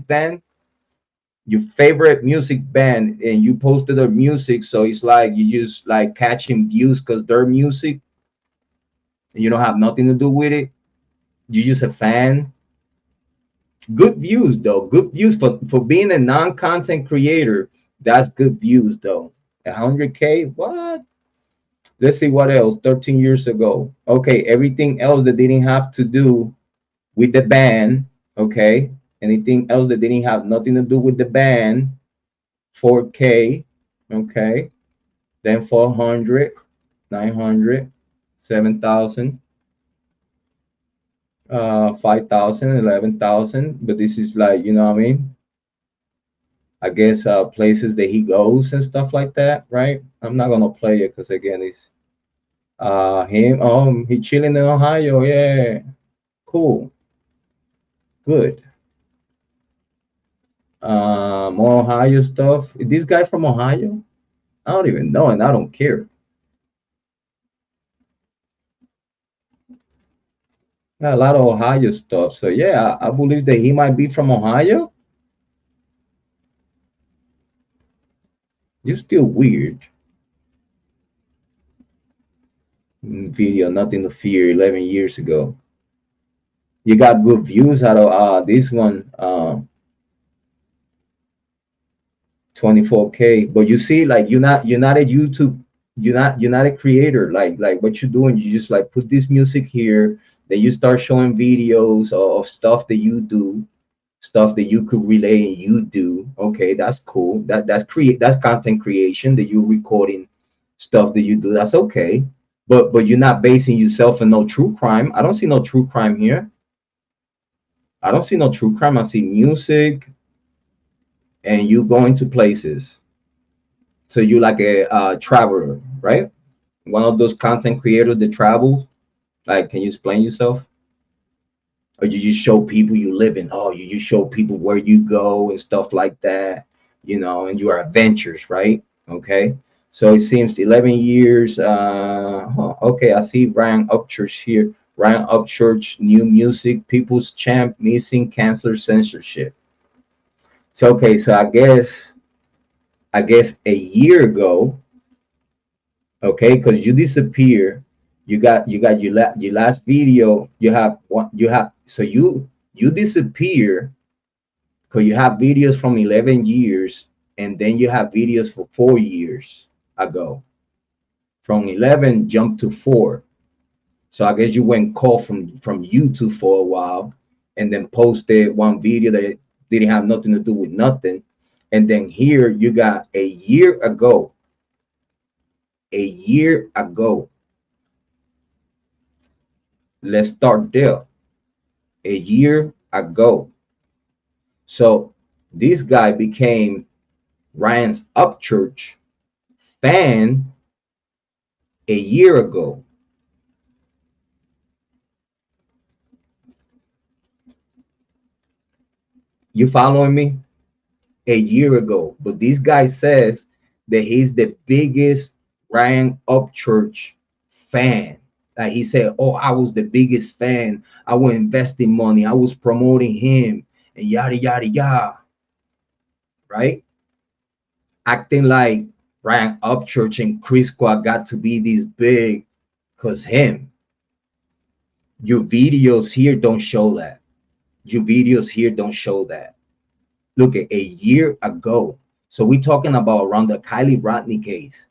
band. your favorite music band, and you posted their music, so it's like you just like catching views because their music, and you don't have nothing to do with it. You just a fan. Good views though. Good views for being a non-content creator. That's good views though. 100K. What? Let's see what else. 13 years ago. Okay, everything else that didn't have to do with the band. Okay, anything else that didn't have nothing to do with the band. 4K. Okay, then 400, 900, 7,000. 5,000, 11,000. But this is like, you know what I mean? I guess places that he goes and stuff like that, right? I'm not gonna play it because again, it's him. He chilling in Ohio. Yeah, cool, good. More Ohio stuff. Is this guy from Ohio? I don't even know, and I don't care. Got a lot of Ohio stuff. So yeah, I believe that he might be from Ohio. You're still weird. Video, nothing to fear. 11 years ago. You got good views out of this one. 24K. But you see, like you're not a YouTube, you're not a creator. Like what you're doing, you just like put this music here, then you start showing videos of stuff that you do, stuff that you could relay and you do. Okay, that's cool. That's content creation, that you're recording stuff that you do. That's okay. But you're not basing yourself in no true crime. I don't see no true crime here. I don't see no true crime. I see music and you going to places. So you like a traveler, right? One of those content creators that travel. Like, can you explain yourself? Or you just show people you live in? Oh, you just show people where you go and stuff like that, and you are adventures, right? Okay. So it seems 11 years. Okay, I see Ryan Upchurch here. Ryan Upchurch, new music, people's champ, missing, cancer, censorship. So okay, so I guess a year ago, okay, because you disappear, you got your last video. You disappear because you have videos from 11 years, and then you have videos for 4 years ago. From 11 jump to 4. So I guess you went cold from YouTube for a while, and then posted one video that it didn't have nothing to do with nothing. And then here you got a year ago. A year ago. Let's start there. A year ago. So this guy became Ryan's Upchurch fan a year ago. You following me? A year ago. But this guy says that he's the biggest Ryan Upchurch fan. Like he said, oh, I was the biggest fan. I was investing money. I was promoting him and yada, yada, yada. Right? Acting like Ryan Upchurch and Chris Squad got to be this big because him. Your videos here don't show that. Your videos here don't show that. Look at a year ago. So we're talking about around the Kylie Rodney case.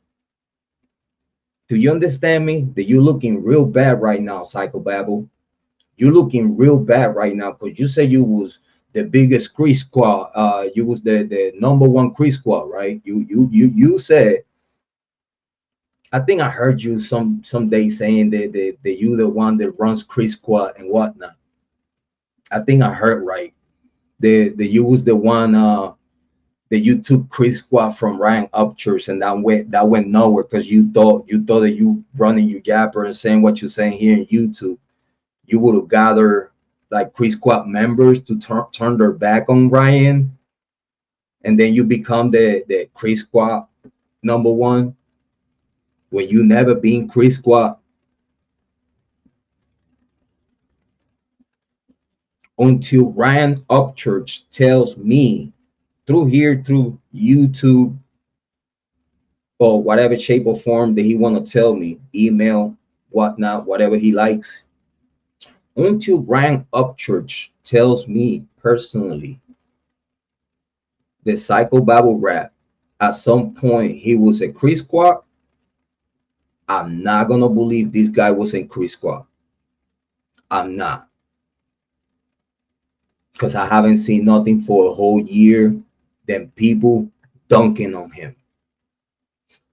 Do you understand me? That you're looking real bad right now, Psychobabble. You're looking real bad right now because you said you was the biggest Chris Squad. You was the number one Chris Squad, right? You said. I think I heard you some day saying that you the one that runs Chris Squad and whatnot. I think I heard right. That you was the one that you took Chris Squad from Ryan Upchurch, and that went nowhere because you thought that you running your yapper and saying what you're saying here in YouTube, you would have gathered like Chris Squad members to turn their back on Ryan, and then you become the Chris Squad number one when you never been Chris Squad. Until Ryan Upchurch tells me through here, through YouTube, or whatever shape or form that he want to tell me, email, whatnot, whatever he likes, until Bryan Upchurch tells me personally the PsychobabbleRapp at some point he was a Chris Squad, I'm not gonna believe this guy was in Chris Squad. I'm not, because I haven't seen nothing for a whole year. Then people dunking on him,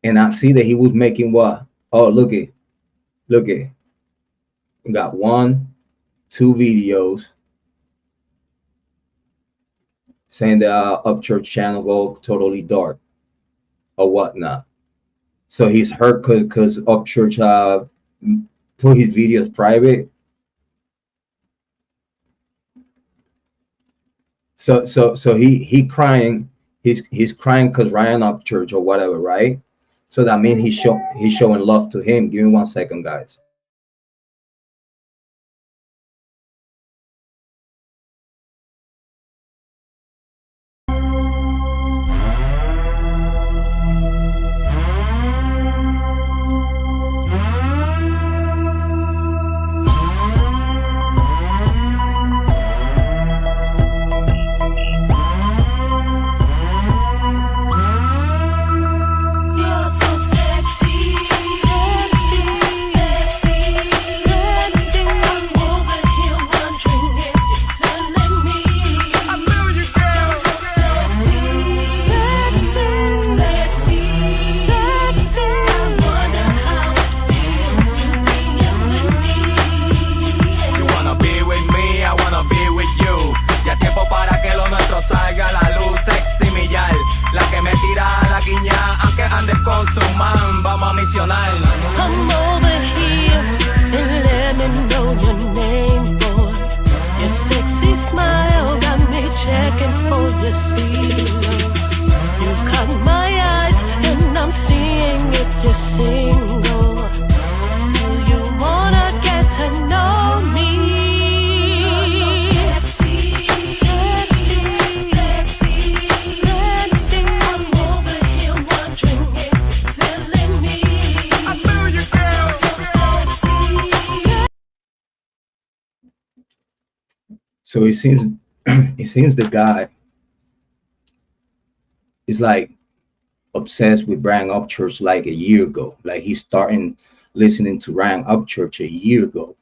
and I see that he was making what? Oh, look it, look it. We got 1, 2 videos saying the Upchurch channel go totally dark or whatnot. So he's hurt because Upchurch put his videos private. So he crying. He's crying because Ryan Upchurch or whatever, right? So that means he's showing love to him. Give me 1 second, guys. I'm over here and let me know your name, boy. Your sexy smile got me checking for your zero. You caught my eyes and I'm seeing if you're single. Do you wanna get to know me? So it seems the guy is like obsessed with Bryan Upchurch like a year ago. Like he's starting listening to Bryan Upchurch a year ago.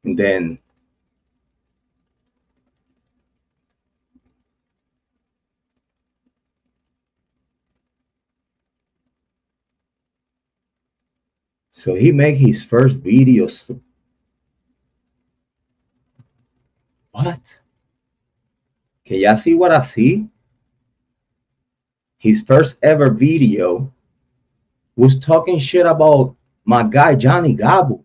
And then so he made his first video. What? Can y'all see what I see? His first ever video was talking shit about my guy Johnny Gobble.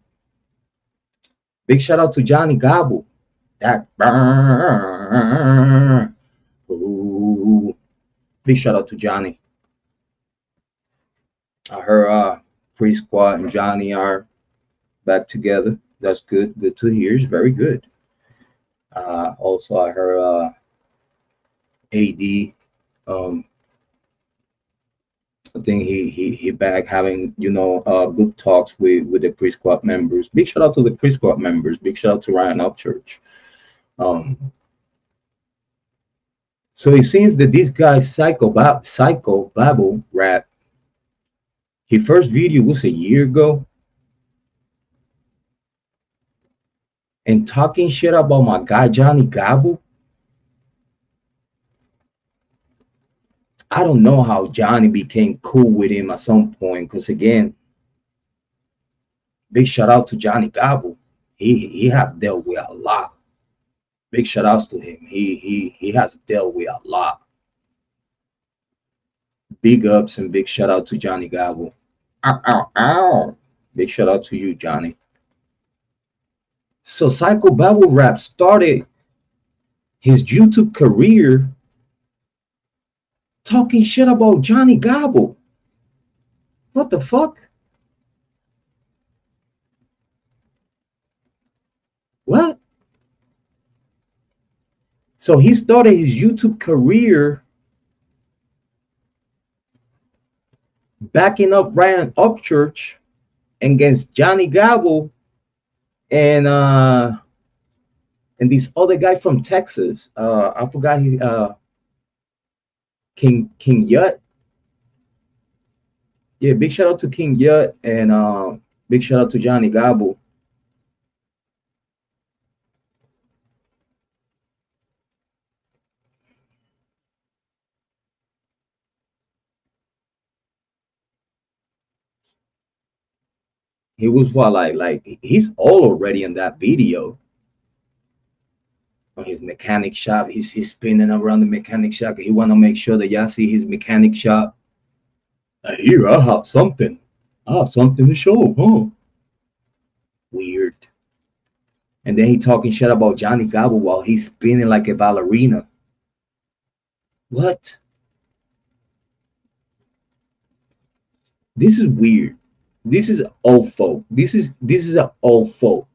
Big shout out to Johnny Gobble. That ooh, big shout out to Johnny. I heard Free Squad and Johnny are back together. That's good. Good to hear. It's very good. Also, I heard AD. I think he back having good talks with the Pre Squad members. Big shout out to the Pre Squad members. Big shout out to Ryan Upchurch. So it seems that this guy PsychobabbleRapp, his first video was a year ago, and talking shit about my guy Johnny Gobble. I don't know how Johnny became cool with him at some point, because again, big shout out to Johnny Gobble. He has dealt with a lot. Big shout outs to him. He has dealt with a lot. Big ups and big shout out to Johnny Gobble. Ow, ow, ow. Big shout out to you, Johnny. So PsychobabbleRapp started his YouTube career talking shit about Johnny Gobble. What the fuck? What? So he started his YouTube career backing up Ryan Upchurch against Johnny Gabble and this other guy from Texas. I forgot his King Yut. Yeah, big shout out to King Yut and big shout out to Johnny Gabble. He was what like he's all already in that video on his mechanic shop. He's spinning around the mechanic shop. He want to make sure that y'all see his mechanic shop. Here, I have something. I have something to show, huh? Weird. And then he talking shit about Johnny Gabble while he's spinning like a ballerina. What? This is weird. This is old folk. This is an old folk.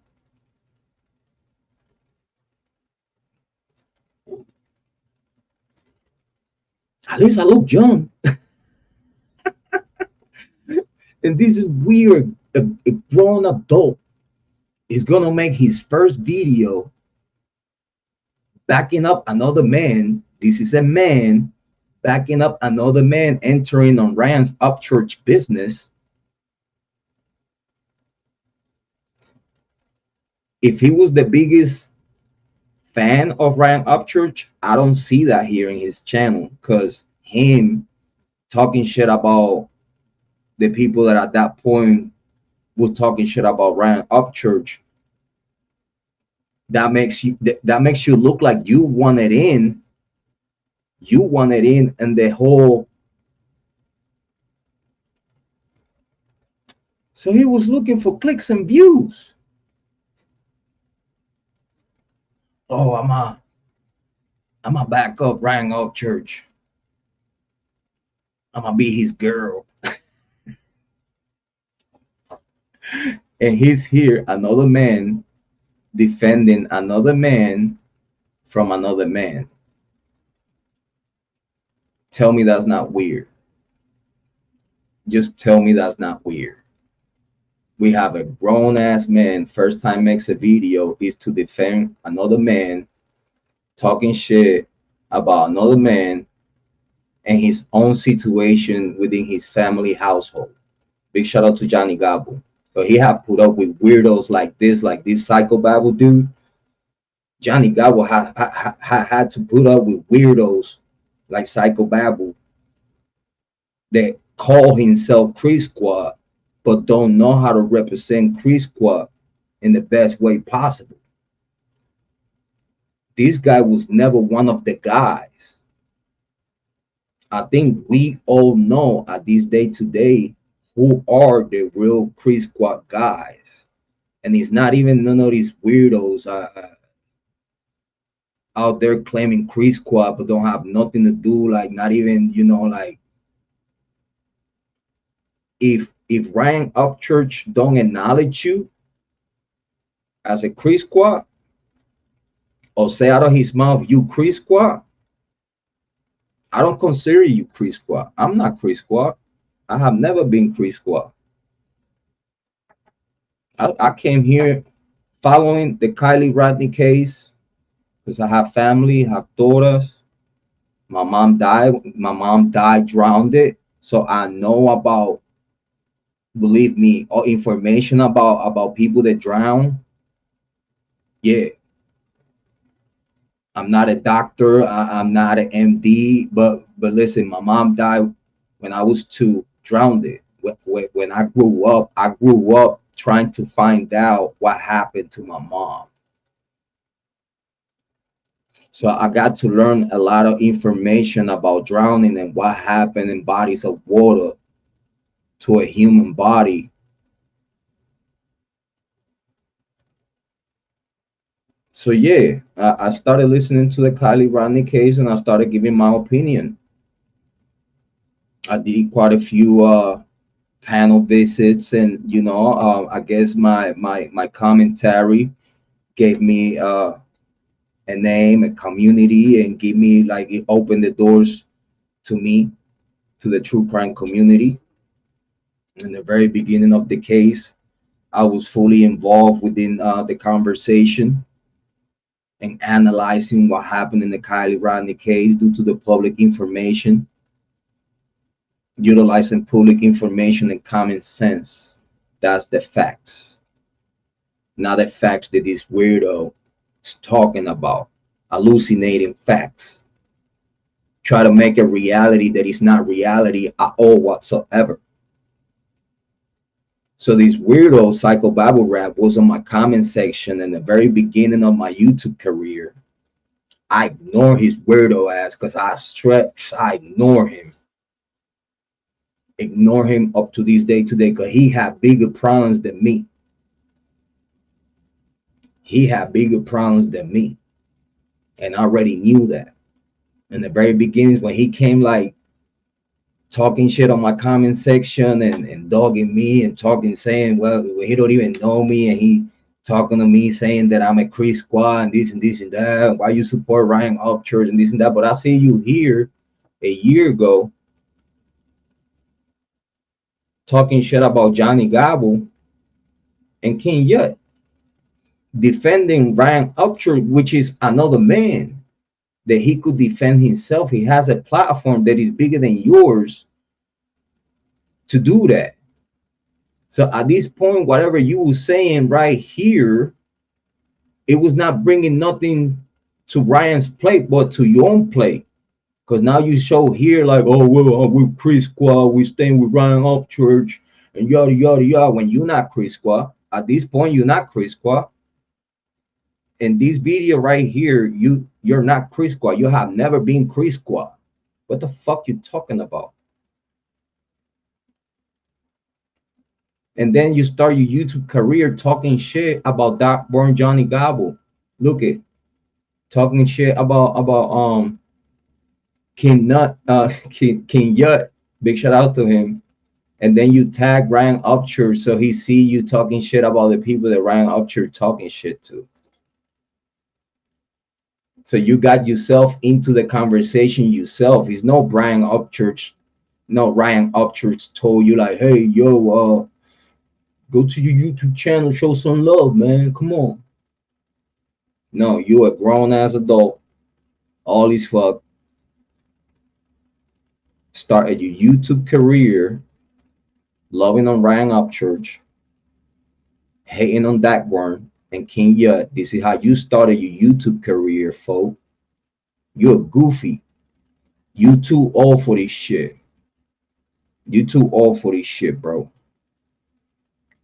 At least I look young. And this is weird. A grown adult is gonna make his first video backing up another man. This is a man backing up another man entering on Ryan's Upchurch business. If he was the biggest fan of Ryan Upchurch, I don't see that here in his channel, because him talking shit about the people that at that point was talking shit about Ryan Upchurch, that makes you look like you wanted in and the whole. So he was looking for clicks and views. Oh, I'm a back up Ryan Upchurch. I'm gonna be his girl. And he's here, another man defending another man from another man. Tell me that's not weird. Just tell me that's not weird. We have a grown ass man, first time makes a video is to defend another man, talking shit about another man and his own situation within his family household. Big shout out to Johnny Gabble. But he had put up with weirdos like this Psychobabble dude. Johnny Gabble had to put up with weirdos like Psychobabble that call himself Crease Squad, but don't know how to represent Crease Squad in the best way possible. This guy was never one of the guys. I think we all know at this day today who are the real Crease Squad guys. And it's not even none of these weirdos out there claiming Crease Squad but don't have nothing to do, like not even, like if Ryan Upchurch don't acknowledge you as a Crease Squad or say out of his mouth you Crease Squad, I don't consider you Crease Squad. I'm not Crease Squad. I have never been Crease Squad. I came here following the Kylie Rodney case because I have family, have daughters. My mom died drowned. So I know about, believe me, all information about people that drown. Yeah. I'm not a doctor. I'm not an MD, but listen, my mom died when I was 2, drowned. When I grew up trying to find out what happened to my mom. So I got to learn a lot of information about drowning and what happened in bodies of water to a human body. So yeah, I started listening to the Kylie Rodney case and I started giving my opinion. I did quite a few panel visits, and I guess my commentary gave me a name, a community, and give me like it opened the doors to me, to the true crime community. In the very beginning of the case, I was fully involved within the conversation and analyzing what happened in the Kylie Rodney case due to the public information, utilizing public information and common sense. That's the facts, not the facts that this weirdo is talking about, hallucinating facts. Try to make a reality that is not reality at all whatsoever. So this weirdo PsychobabbleRapp was on my comment section in the very beginning of my YouTube career. I ignore his weirdo ass because I ignore him. Ignore him up to this day today because he had bigger problems than me. He had bigger problems than me. And I already knew that. In the very beginnings when he came like talking shit on my comment section and dogging me and talking, saying, well, he don't even know me, and he talking to me saying that I'm a Chris Squad and this and this and that, why you support Ryan Upchurch and this and that. But I see you here a year ago talking shit about Johnny Gabble and King Yut, defending Ryan Upchurch, which is another man that he could defend himself. He has a platform that is bigger than yours to do that. So at this point, whatever you were saying right here, it was not bringing nothing to Ryan's plate, but to your own plate. Because now you show here like, oh, well, we're Chris Squad, we're staying with Ryan Upchurch, and yada, yada, yada, when you're not Chris Squad. At this point, you're not Chris Squad. In this video right here, you're not Chris Squad. You have never been Chris Squad. What the fuck you talking about? And then you start your YouTube career talking shit about Doc Born Johnny Gabble. Look it, talking shit about King Nut, King Yut. Big shout out to him. And then you tag Ryan Upchurch so he see you talking shit about the people that Ryan Upchurch talking shit to. So you got yourself into the conversation yourself. It's no Ryan Upchurch told you like, hey, yo, go to your YouTube channel, show some love, man. Come on. No, you a grown ass adult. All these fuck. Started your YouTube career, loving on Ryan Upchurch, hating on Dagborn and King Yut. This is how you started your YouTube career, folk. You're goofy. You too old for this shit. You too old for this shit, bro.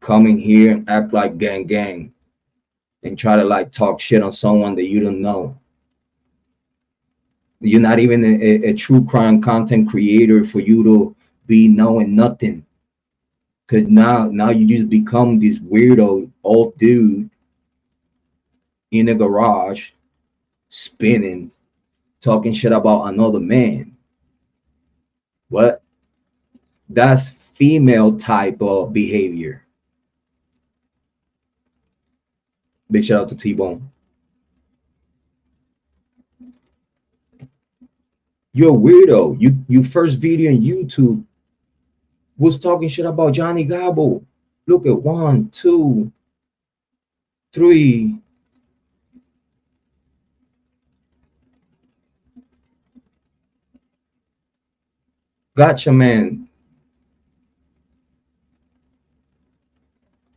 Come in here and act like gang and try to like talk shit on someone that you don't know. You're not even a true crime content creator for you to be knowing nothing. Cause now you just become this weirdo old dude in a garage spinning, talking shit about another man. What? That's female type of behavior. Big shout out to T-Bone. You're a weirdo. You first video on YouTube was talking shit about Johnny Gabble. Look at 1, 2, 3. Gotcha, man.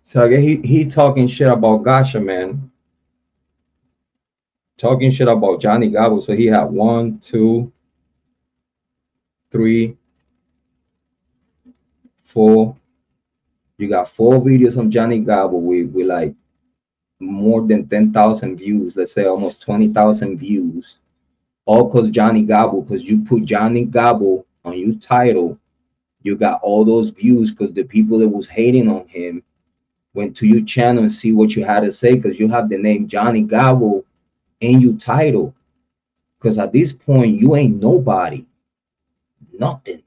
So again, he talking shit about Gotcha, man. Talking shit about Johnny Gabble. So he had 1, 2, 3, 4. You got 4 videos of Johnny Gabble with like more than 10,000 views. Let's say almost 20,000 views. All cause Johnny Gabble, because you put Johnny Gabble on your title. You got all those views because the people that was hating on him went to your channel and see what you had to say, because you have the name Johnny Gabble in your title. Because at this point, you ain't nobody. Nothing.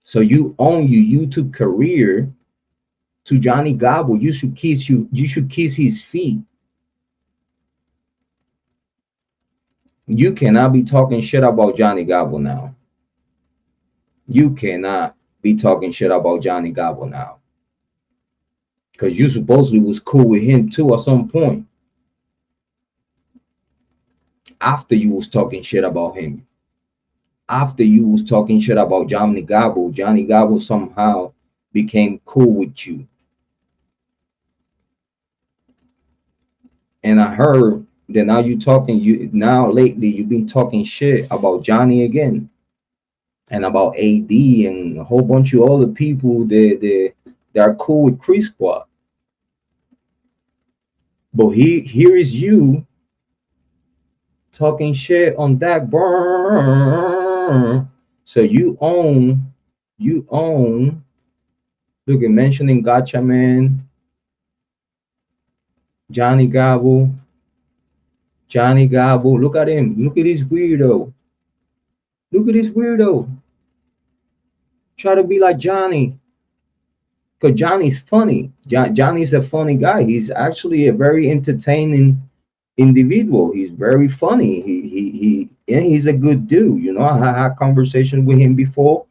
So you own your YouTube career to Johnny Gobble. You should kiss his feet. You cannot be talking shit about Johnny Gobble now. You cannot be talking shit about Johnny Gobble now. Because you supposedly was cool with him too at some point. After you was talking shit about him. After you was talking shit about Johnny Gobble somehow became cool with you. And I heard that now now lately you've been talking shit about Johnny again. And about AD and a whole bunch of other people that are cool with Crease Squad. But here is you talking shit on that burn. So you own, look at mentioning Gotcha Man, Johnny Gobble. Look at him. Look at this weirdo. Try to be like Johnny. Because Johnny's funny. Johnny's a funny guy. He's actually a very entertaining individual. He's very funny. He's a good dude. You know, I had conversations with him before.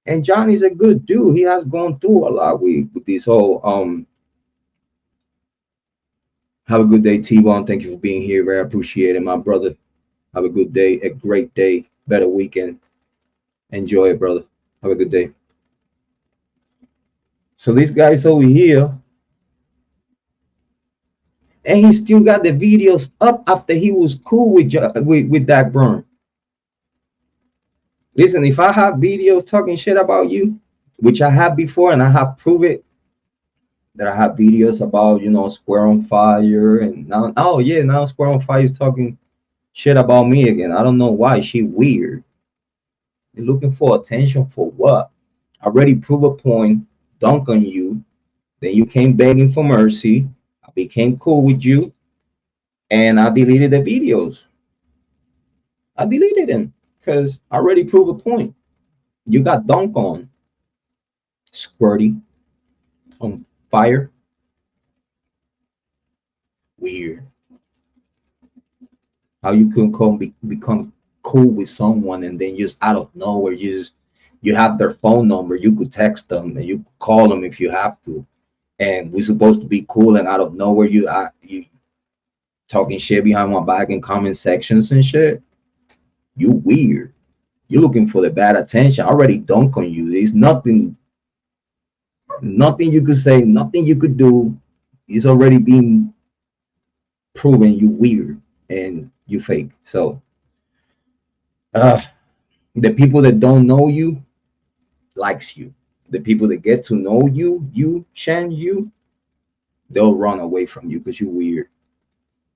And Johnny's a good dude. He has gone through a lot with this whole have a good day, T-Bone. Thank you for being here. Very appreciate it, my brother. Have a good day, a great day, better weekend. Enjoy it, brother. Have a good day. So this guy's over here, and he still got the videos up after he was cool with Dak Burn. Listen, if I have videos talking shit about you, which I have before, and I have proved it, that I have videos about, you know, Square on Fire, and now, oh yeah, now Square on Fire is talking shit about me again. I don't know why. She weird. You're looking for attention for what? I already proved a point, dunk on you. Then you came begging for mercy. I became cool with you, and I deleted the videos. I deleted them because I already proved a point. You got dunk on, squirty, on fire. Weird. How you can become cool with someone, and then just out of nowhere you have their phone number. You could text them and you could call them if you have to. And we're supposed to be cool, and out of nowhere you talking shit behind my back in comment sections and shit. You weird. You're looking for the bad attention. I already dunk on you. There's nothing you could say, nothing you could do. It's already been proven. You weird and you fake. So the people that don't know you likes you. The people that get to know you, they'll run away from you because you're weird.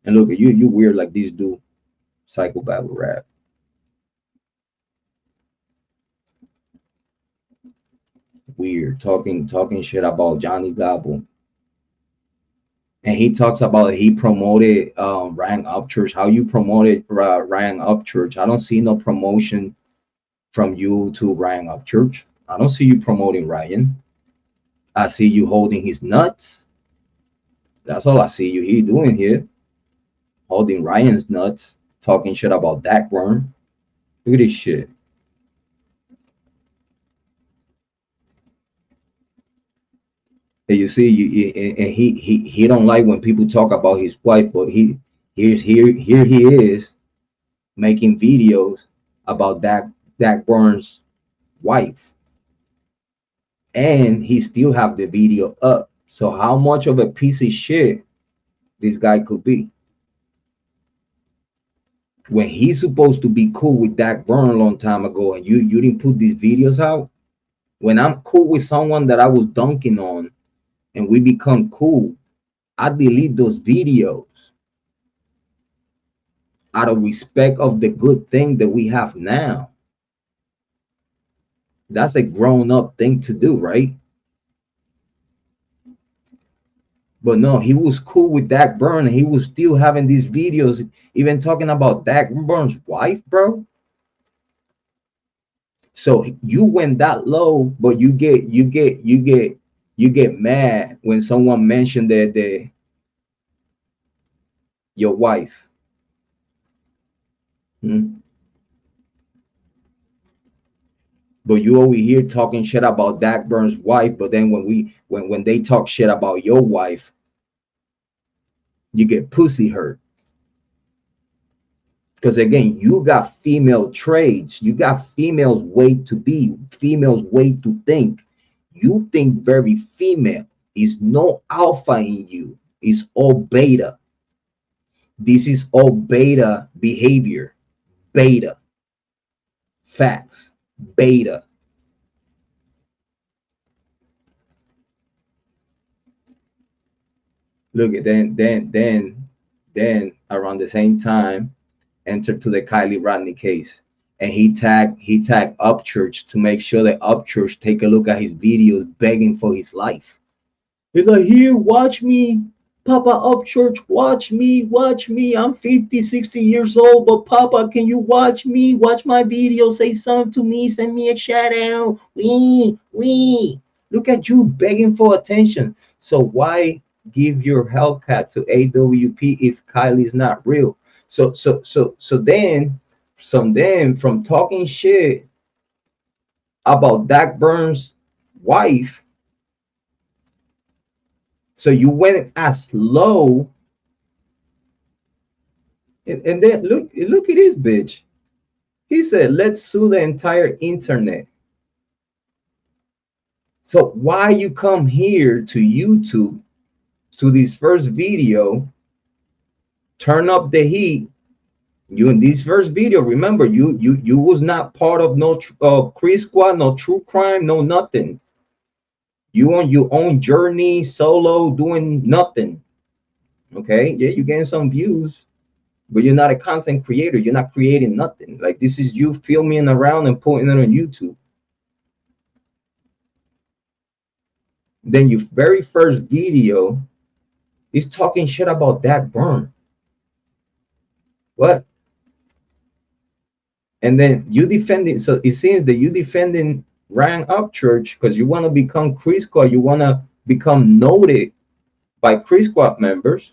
And look at you, you weird like this dude, PsychobabbleRapp. Weird, talking shit about Johnny Gobble. And he talks about he promoted Ryan Upchurch. How you promoted Ryan Upchurch? I don't see no promotion from you to Ryan Upchurch. I don't see you promoting Ryan. I see you holding his nuts. That's all I see you here doing here. Holding Ryan's nuts, talking shit about Dak Burn. Look at this shit. And you see, and he don't like when people talk about his wife, but here he is making videos about Dak Burn's wife, and he still have the video up. So how much of a piece of shit this guy could be when he's supposed to be cool with Dak Burn a long time ago, and you didn't put these videos out? When I'm cool with someone that I was dunking on and we become cool, I delete those videos out of respect of the good thing that we have now. That's a grown-up thing to do, right? But no, he was cool with Dak Burn, and he was still having these videos, even talking about Dak Burn's wife, bro. So you went that low, but you get You get mad when someone mentioned that your wife. Hmm? But you over here talking shit about Dak Burns' wife, but then when they talk shit about your wife, you get pussy hurt. Because again, you got female traits, you got females way to be, females way to think. You think very female. Is no alpha in you. It's all beta. This is all beta behavior. Beta. Facts. Beta. Look at then around the same time entered to the Kylie Rodney case. And he tagged Upchurch to make sure that Upchurch take a look at his videos begging for his life. He's like, here, watch me, Papa Upchurch, watch me. I'm 50, 60 years old, but Papa, can you watch me? Watch my video, say something to me, send me a shout out. We. Look at you begging for attention. So why give your Hellcat to AWP if Kylie's not real? So then from talking shit about Dak Burns' wife, so you went as low, and then look at this bitch. He said, let's sue the entire internet. So why you come here to YouTube to this first video, turn up the heat? You in this first video, remember, you was not part of no Cree Squad, no true crime, no nothing. You on your own journey, solo, doing nothing. Okay, yeah, you getting some views, but you're not a content creator. You're not creating nothing. Like, this is you filming around and putting it on YouTube. Then your very first video is talking shit about Dak Burn. What? And then you defending, so it seems that you defending Ryan Upchurch because you want to become Cree Squad. You want to become noted by Cree Squad members,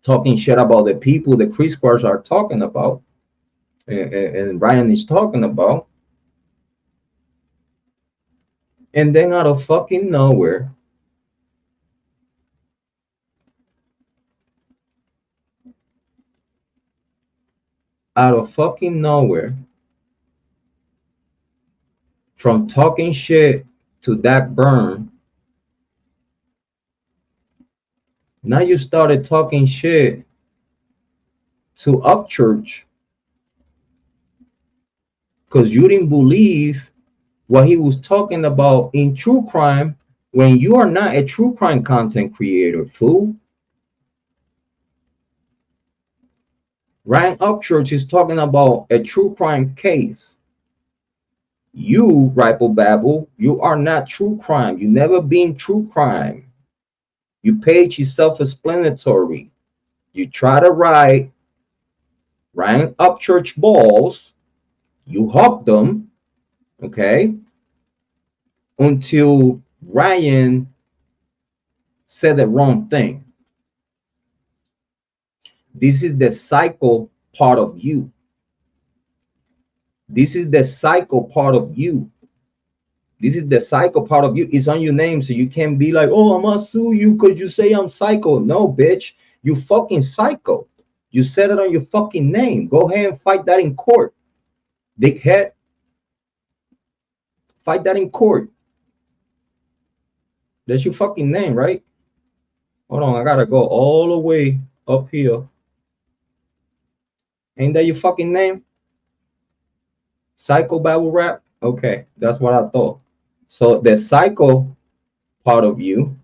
talking shit about the people the Cree Squads are talking about, and Bryan is talking about. And then out of fucking nowhere, from talking shit to Dak Burn, now you started talking shit to Upchurch because you didn't believe what he was talking about in true crime when you are not a true crime content creator, fool. Ryan Upchurch is talking about a true crime case. You, Ripple Babble, you are not true crime. You never been true crime. Your page is self-explanatory. You try to write Ryan Upchurch balls, you hug them, okay, until Ryan said the wrong thing. This is the psycho part of you. This is the psycho part of you. This is the psycho part of you. It's on your name, so you can't be like, oh, I'm gonna sue you because you say I'm psycho. No, bitch, you fucking psycho. You said it on your fucking name. Go ahead and fight that in court, dickhead. Fight that in court. That's your fucking name, right? Hold on, I gotta go all the way up here. Ain't that your fucking name? PsychobabbleRapp? Okay, that's what I thought. So the psycho part of you,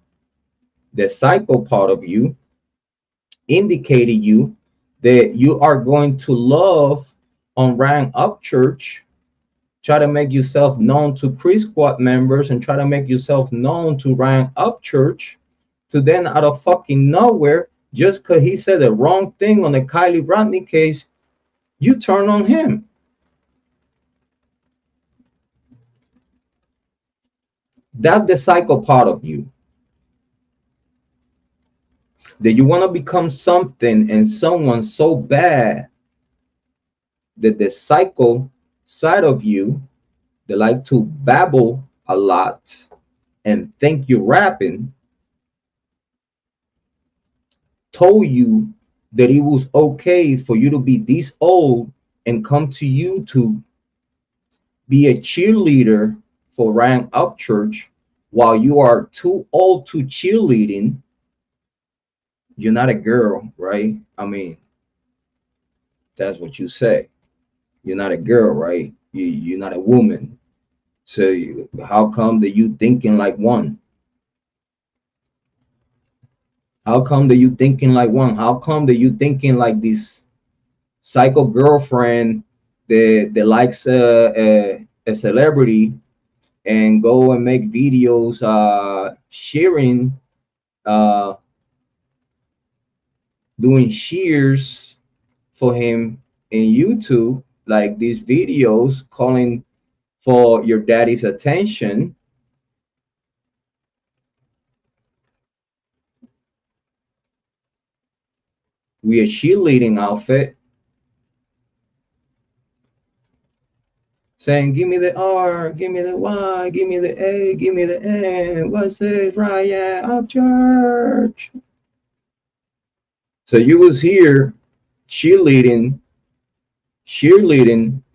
indicated you that you are going to love on Ryan Upchurch, try to make yourself known to Cree Squad members and try to make yourself known to Ryan Upchurch, to then out of fucking nowhere, just because he said the wrong thing on the Kylie Rodney case, you turn on him. That's the psycho part of you. That you want to become something and someone so bad that the psycho side of you, they like to babble a lot and think you're rapping, told you that it was okay for you to be this old and come to you to be a cheerleader for Ryan Upchurch while you are too old to cheerleading. You're not a girl, right? I mean, that's what you say. You're not a girl, right? You're not a woman. So how come that you thinking like one? How come that you thinking like one? How come that you thinking like this psycho girlfriend that likes a celebrity and go and make videos sharing uh doing shears for him in YouTube, like these videos calling for your daddy's attention. We a cheerleading outfit saying, give me the R, give me the Y, give me the A, give me the N. What's it, Bryan, Upchurch? So you was here cheerleading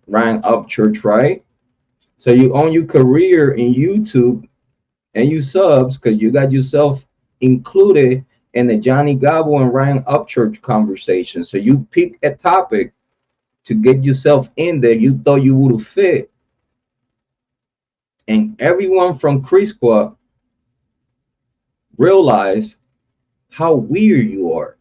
Ryan Upchurch, right? So you own your career in YouTube and you subs because you got yourself included in the Johnny Gobble and Ryan Upchurch conversation. So you pick a topic to get yourself in there. You thought you would have fit. And everyone from Crisqua realized how weird you are.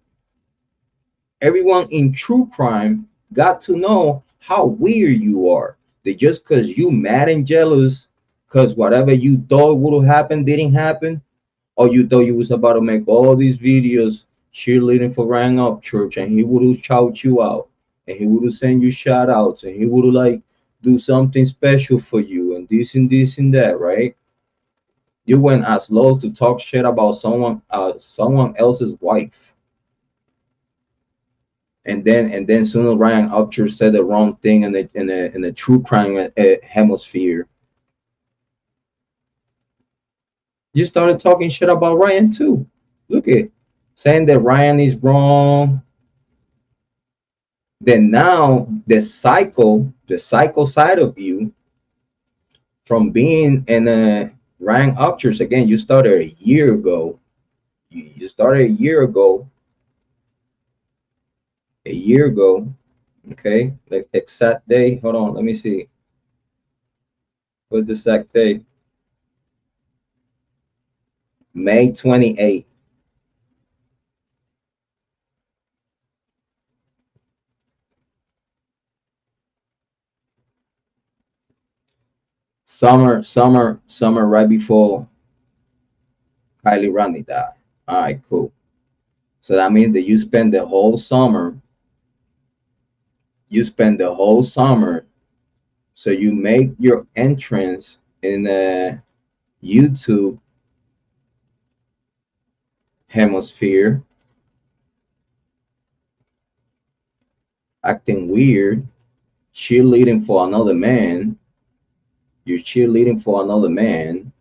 Everyone in true crime got to know how weird you are. That just because you mad and jealous because whatever you thought would have happened didn't happen, or you thought you was about to make all these videos cheerleading for Ryan Upchurch and he would have shout you out and he would have sent you shout outs and he would have like do something special for you and this and that, right? You went as low to talk shit about someone else's wife. And then soon as Ryan Upchurch said the wrong thing in the true crime hemisphere, you started talking shit about Ryan too. Look at saying that Ryan is wrong. Then now the psycho side of you from being in a Ryan Upchurch again, you started a year ago. You started a year ago. A year ago. Okay, the exact day. Hold on, let me see. What's the exact day? May 28th. Summer right before Kylie Rodney died. All right, cool. So that means that you spend the whole summer. You spend the whole summer. So you make your entrance in the YouTube hemisphere, acting weird, cheerleading for another man. You're cheerleading for another man.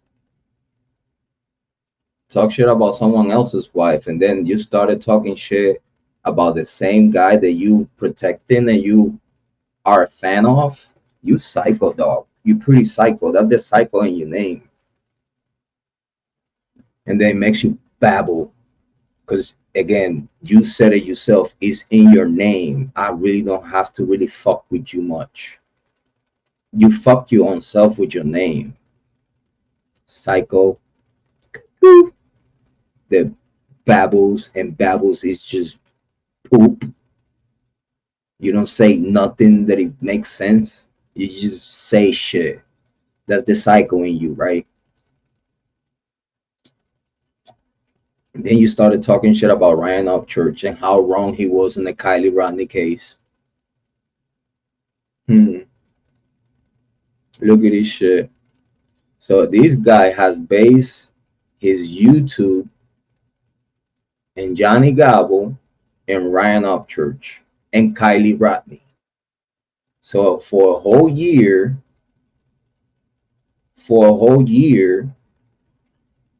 Talk shit about someone else's wife, and then you started talking shit about the same guy that you protecting and you are a fan of. You psycho, dog. You pretty psycho. That's the psycho in your name. And then it makes you babble. Because again, you said it yourself, it's in your name. I really don't have to really fuck with you much. You fuck your own self with your name. Psycho. The babbles and babbles is just poop. You don't say nothing that it makes sense. You just say shit. That's the psycho in you, right? And then you started talking shit about Ryan Upchurch and how wrong he was in the Kylie Rodney case. Look at this shit. So this guy has based his YouTube and Johnny Gabble and Ryan Upchurch and Kylie Rodney. So for a whole year,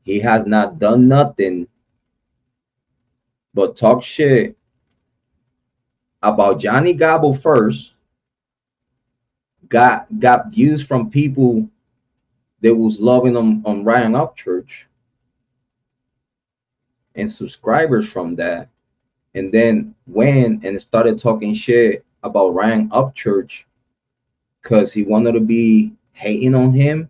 he has not done nothing but talk shit about Johnny Gabble first, got views from people that was loving on Ryan Upchurch and subscribers from that, and then went and started talking shit about Ryan Upchurch because he wanted to be hating on him.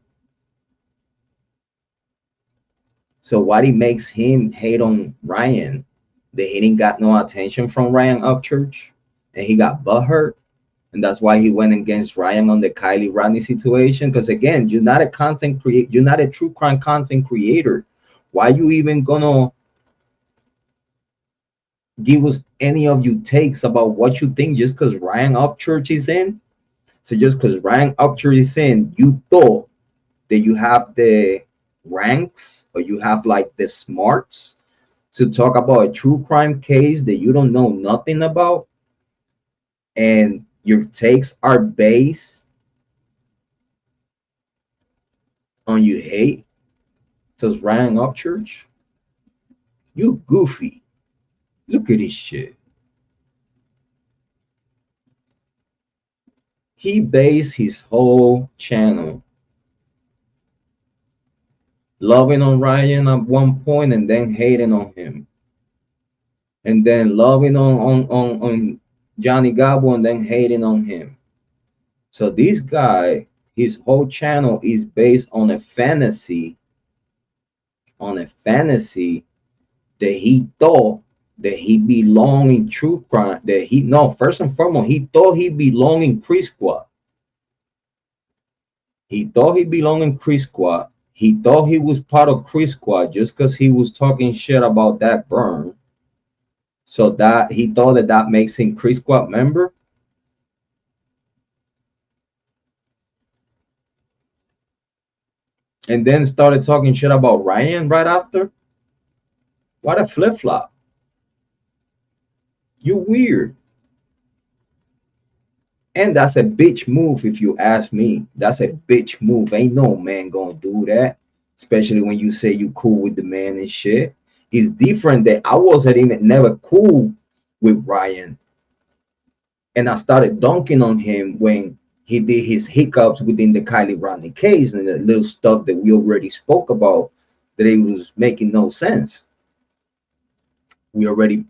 So what he makes him hate on Ryan, that he didn't got no attention from Ryan Upchurch, and he got butthurt, and that's why he went against Ryan on the Kylie Rodney situation. Because again, you're not a content creator, you're not a true crime content creator. Why you even gonna give us any of your takes about what you think just because Ryan Upchurch is in? So just because Ryan Upchurch is in, you thought that you have the ranks or you have like the smarts to talk about a true crime case that you don't know nothing about, and your takes are based on you hate to Ryan Upchurch? You goofy. Look at this shit. He based his whole channel loving on Ryan at one point and then hating on him, and then loving on Johnny Gabble and then hating on him. So this guy, his whole channel is based on a fantasy that he thought that he belonged in true crime, that he, no, first and foremost, he thought he belonged in Chris Squad. He thought he belonged in Chris Squad. He thought he was part of Chris Squad just because he was talking shit about that burn. So that he thought that that makes him Chris Squad member. And then started talking shit about Ryan right after. What a flip flop. You weird. And that's a bitch move if you ask me. That's a bitch move. Ain't no man gonna do that. Especially when you say you cool with the man and shit. It's different that I wasn't even never cool with Ryan. And I started dunking on him when he did his hiccups within the Kylie Rodney case and the little stuff that we already spoke about, that it was making no sense. We already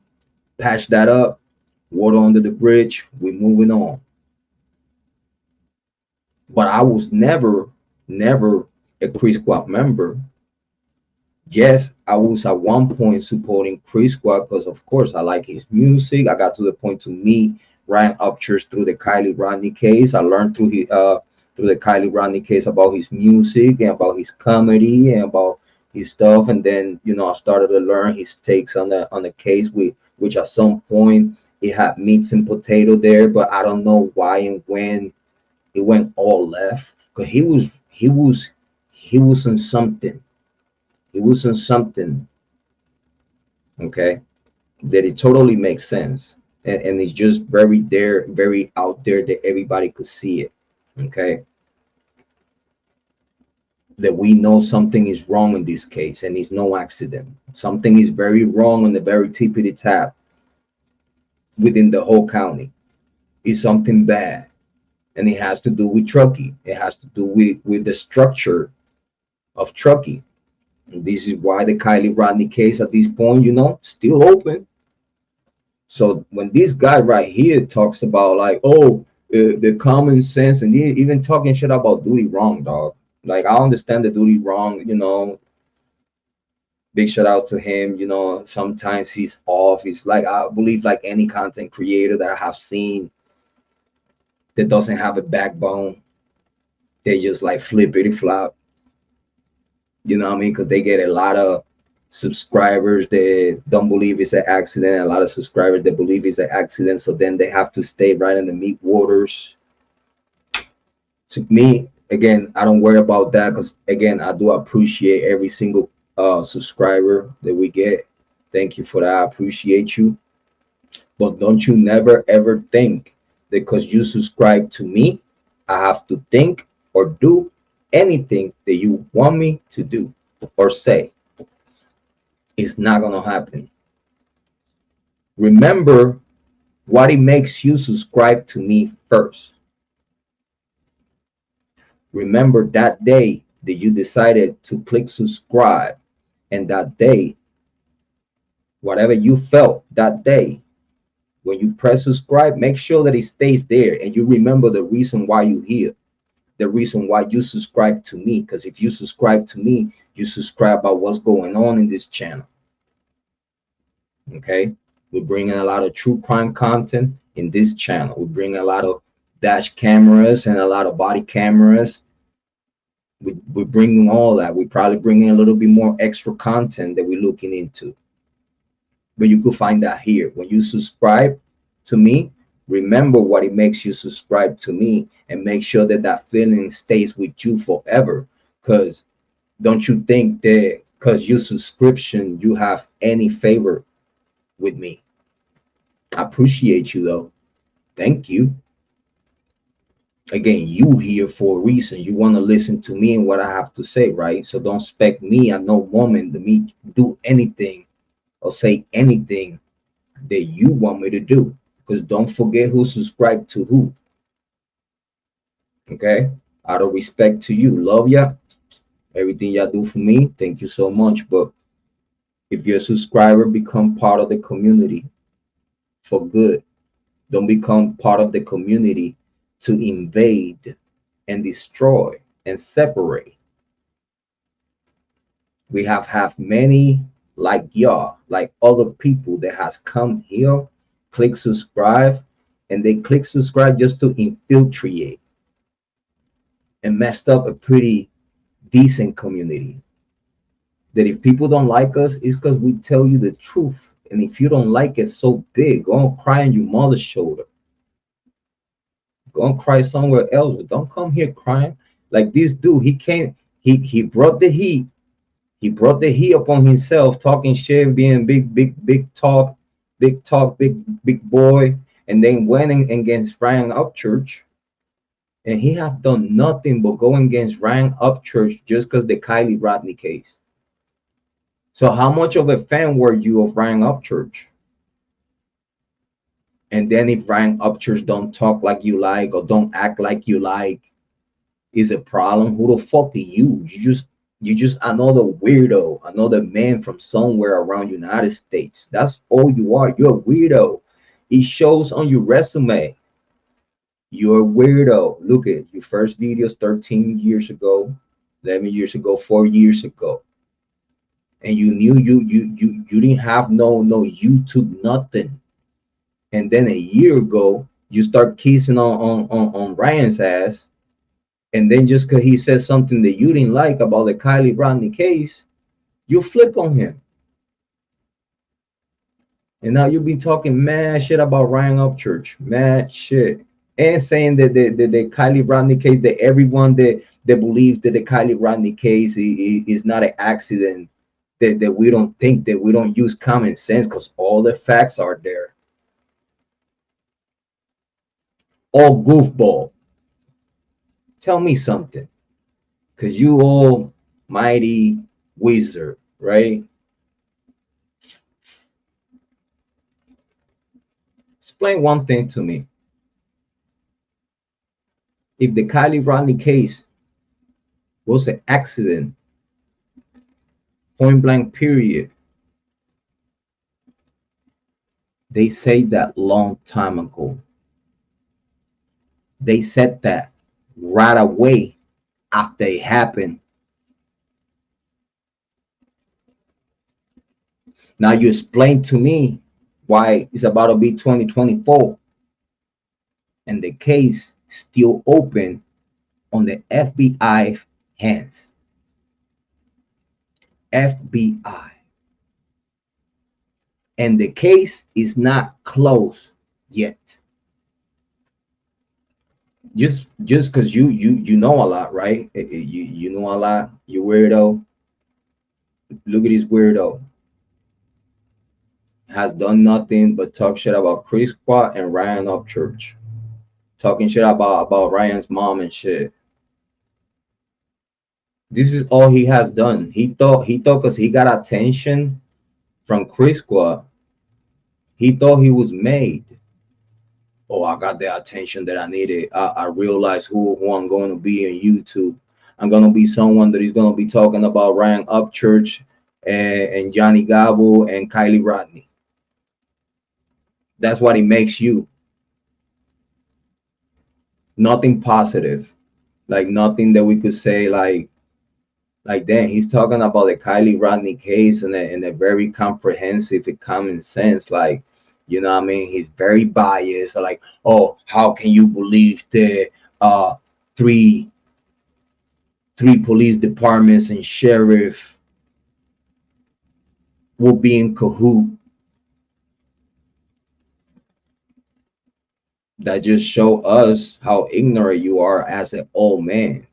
patched that up, water under the bridge, we're moving on. But I was never a Chris Squad member. Yes, I was at one point supporting Chris Squad because, of course, I like his music. I got to the point to meet Ryan Upchurch through the Kylie Rodney case. I learned through the Kylie Rodney case about his music and about his comedy and about his stuff. And then, you know, I started to learn his takes on the case, which at some point it had meats and potato there, but I don't know why and when it went all left. Because he was in something. He was in something, okay, that it totally makes sense. And it's just very there, very out there that everybody could see it, okay? That we know something is wrong in this case, and it's no accident. Something is very wrong on the very tip of the tap within the whole county. It's something bad, and it has to do with Truckee. It has to do with the structure of Truckee. And this is why the Kylie Rodney case at this point, you know, still open. So when this guy right here talks about like, oh, the common sense, and even talking shit about duty wrong, dog. Like, I understand the duty wrong, you know. Big shout out to him, you know. Sometimes he's off. He's like, I believe like any content creator that I have seen that doesn't have a backbone, they just like flippity flop. You know what I mean? Because they get a lot of subscribers that don't believe it's an accident, a lot of subscribers that believe it's an accident. So then they have to stay right in the meat waters. To me, Again, I don't worry about that because again, I do appreciate every single subscriber that we get. Thank you for that. I appreciate you. But don't you never ever think that because you subscribe to me, I have to think or do anything that you want me to do or say. It's not gonna happen. Remember what it makes you subscribe to me first. Remember that day that you decided to click subscribe, and that day, whatever you felt that day, when you press subscribe, make sure that it stays there and you remember the reason why you're here, the reason why you subscribe to me. Because if you subscribe to me, you subscribe about what's going on in this channel. Okay, we're bringing a lot of true crime content in this channel. We bring a lot of dash cameras and a lot of body cameras. We're bringing all that. We're probably bringing a little bit more extra content that we're looking into. But you could find that here. When you subscribe to me, remember what it makes you subscribe to me and make sure that that feeling stays with you forever. Because don't you think that because you subscription, you have any favor with me? I appreciate you though. Thank you. Again, you here for a reason. You want to listen to me and what I have to say, right? So don't expect me at no moment to me do anything or say anything that you want me to do. Because don't forget who subscribed to who. Okay? Out of respect to you. Love ya. Everything y'all do for me. Thank you so much. But if you're a subscriber, become part of the community for good. Don't become part of the community to invade and destroy and separate. We have had many like y'all, like other people that has come here, click subscribe, and they click subscribe just to infiltrate and messed up a pretty decent community. That if people don't like us, it's because we tell you the truth. And if you don't like it so big, go and cry on your mother's shoulder. Go and cry somewhere else. But don't come here crying. Like this dude, he came, he brought the heat. He brought the heat upon himself, talking shit, being big boy, and then went against Bryan Upchurch. And he have done nothing but go against Bryan Upchurch just because the Kylie Rodney case. So how much of a fan were you of Bryan Upchurch? And then if Bryan Upchurch don't talk like you like or don't act like you like, is a problem? Who the fuck are you? You just another weirdo, another man from somewhere around United States. That's all you are. You're a weirdo. It shows on your resume. You're a weirdo. Look at your first videos 13 years ago, 11 years ago, 4 years ago. And you knew you didn't have no YouTube, nothing. And then a year ago, you start kissing on Bryan's ass. And then just because he said something that you didn't like about the Kylie Rodney case, you flip on him. And now you be talking mad shit about Bryan Upchurch, mad shit. And saying that the Kylie Rodney case, that everyone that believes that the Kylie Rodney case is not an accident, that we don't think, that we don't use common sense because all the facts are there. All goofball. Tell me something, because you all mighty wizard, right? Explain one thing to me. If the Kylie Rodney case was an accident, point blank period, they said that long time ago. They said that right away after it happened. Now you explain to me why it's about to be 2024 and the case still open on the FBI hands. FBI. And the case is not closed yet. just because you know a lot, right? You know a lot. You weirdo. Look at this weirdo. Has done nothing but talk shit about Chris Squad and Ryan Upchurch. Talking shit about Ryan's mom and shit. This is all he has done. He thought because he got attention from Chris Squad, he thought he was made. Oh, I got the attention that I needed. I realized who I'm going to be on YouTube. I'm going to be someone that is going to be talking about Ryan Upchurch and Johnny Gabo and Kylie Rodney. That's what it makes you. Nothing positive. Like nothing that we could say damn, he's talking about the Kylie Rodney case in a very comprehensive and common sense. Like, you know what I mean? He's very biased. Like, oh, how can you believe the three police departments and sheriff will be in cahoot? That just show us how ignorant you are as an old man.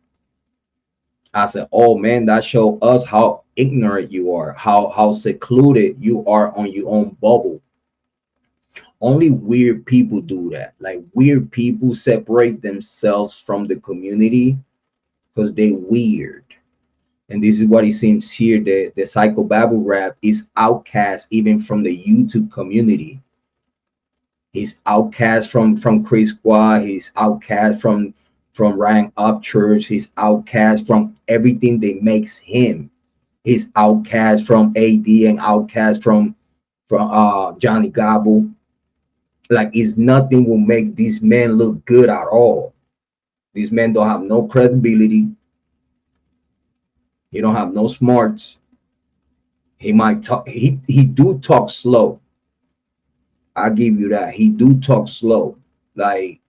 As an old man, that show us how ignorant you are, how secluded you are on your own bubble. Only weird people do that. Like weird people separate themselves from the community because they weird. And this is what it seems here. The PsychobabbleRapp is outcast even from the YouTube community. He's outcast from Chris Squad. He's outcast from Ryan Upchurch. He's outcast from everything that makes him. He's outcast from AD and outcast from Johnny Gabo. Like it's nothing will make these men look good at all. These men don't have no credibility. He don't have no smarts. He might talk. He do talk slow. I give you that. He do talk slow. Like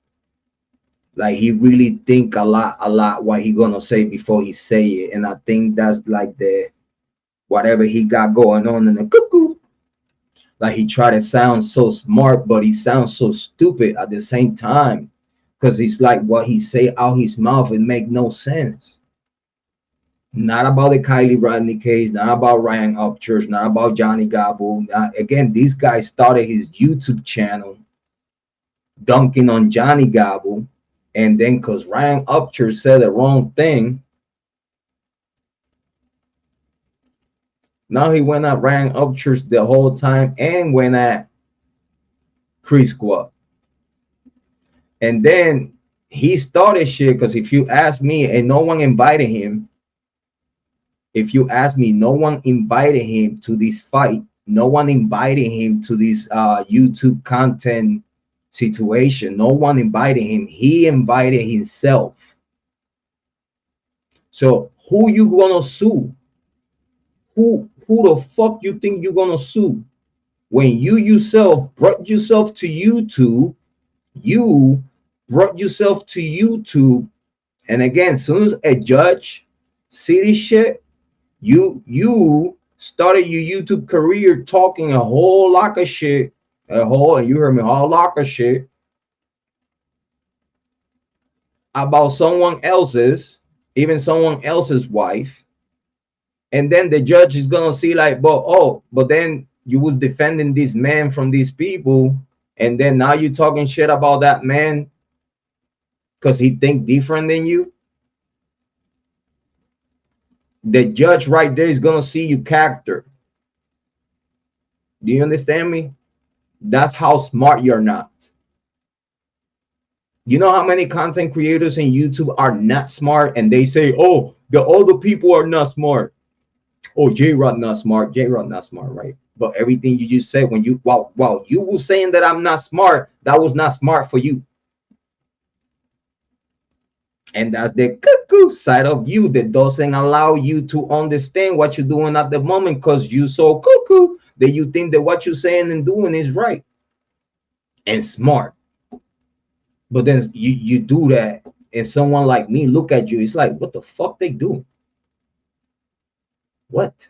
he really think a lot what he gonna say before he say it. And I think that's like the whatever he got going on in the cuckoo. Like he try to sound so smart, but he sounds so stupid at the same time. Because it's like what he say out his mouth, it make no sense. Not about the Kylie Rodney case, not about Ryan Upchurch, not about Johnny Gabo. Again, this guy started his YouTube channel dunking on Johnny Gabo. And then because Ryan Upchurch said the wrong thing, now he went at Ryan Upchurch the whole time and went at Chris Squad. And then he started shit because if you ask me, and no one invited him, if you ask me, no one invited him to this fight. No one invited him to this YouTube content situation. No one invited him. He invited himself. So who you gonna sue? Who the fuck you think you're gonna sue? When you yourself brought yourself to YouTube, you brought yourself to YouTube. And again, as soon as a judge see this shit, you started your YouTube career talking a whole lot of shit, and you heard me, a whole lot of shit about someone else's, even someone else's wife. And then the judge is gonna see like, but then you was defending this man from these people, and then now you're talking shit about that man because he think different than you. The judge right there is gonna see your character. Do you understand me? That's how smart you're not. You know how many content creators in YouTube are not smart, and they say, oh, the other people are not smart. Oh, Jrod not smart. Jrod not smart, right? But everything you just said, when you while you were saying that I'm not smart, that was not smart for you. And that's the cuckoo side of you that doesn't allow you to understand what you're doing at the moment, because you so cuckoo that you think that what you're saying and doing is right and smart. But then you do that, and someone like me look at you, it's like, what the fuck they do? What?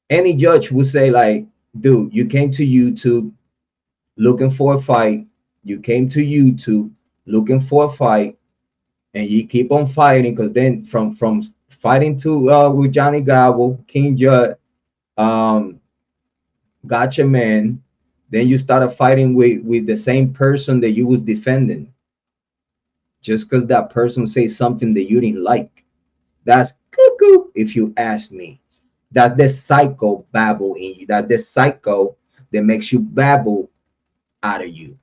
Any judge would say like, dude, you came to YouTube looking for a fight. You came to YouTube looking for a fight, and you keep on fighting, because then from fighting to with Johnny Gobble, King Judd, um, Gotcha Man, then you started fighting with the same person that you was defending, just because that person says something that you didn't like. That's cuckoo, if you ask me. That's the psycho babble in you. That's the psycho that makes you babble out of you.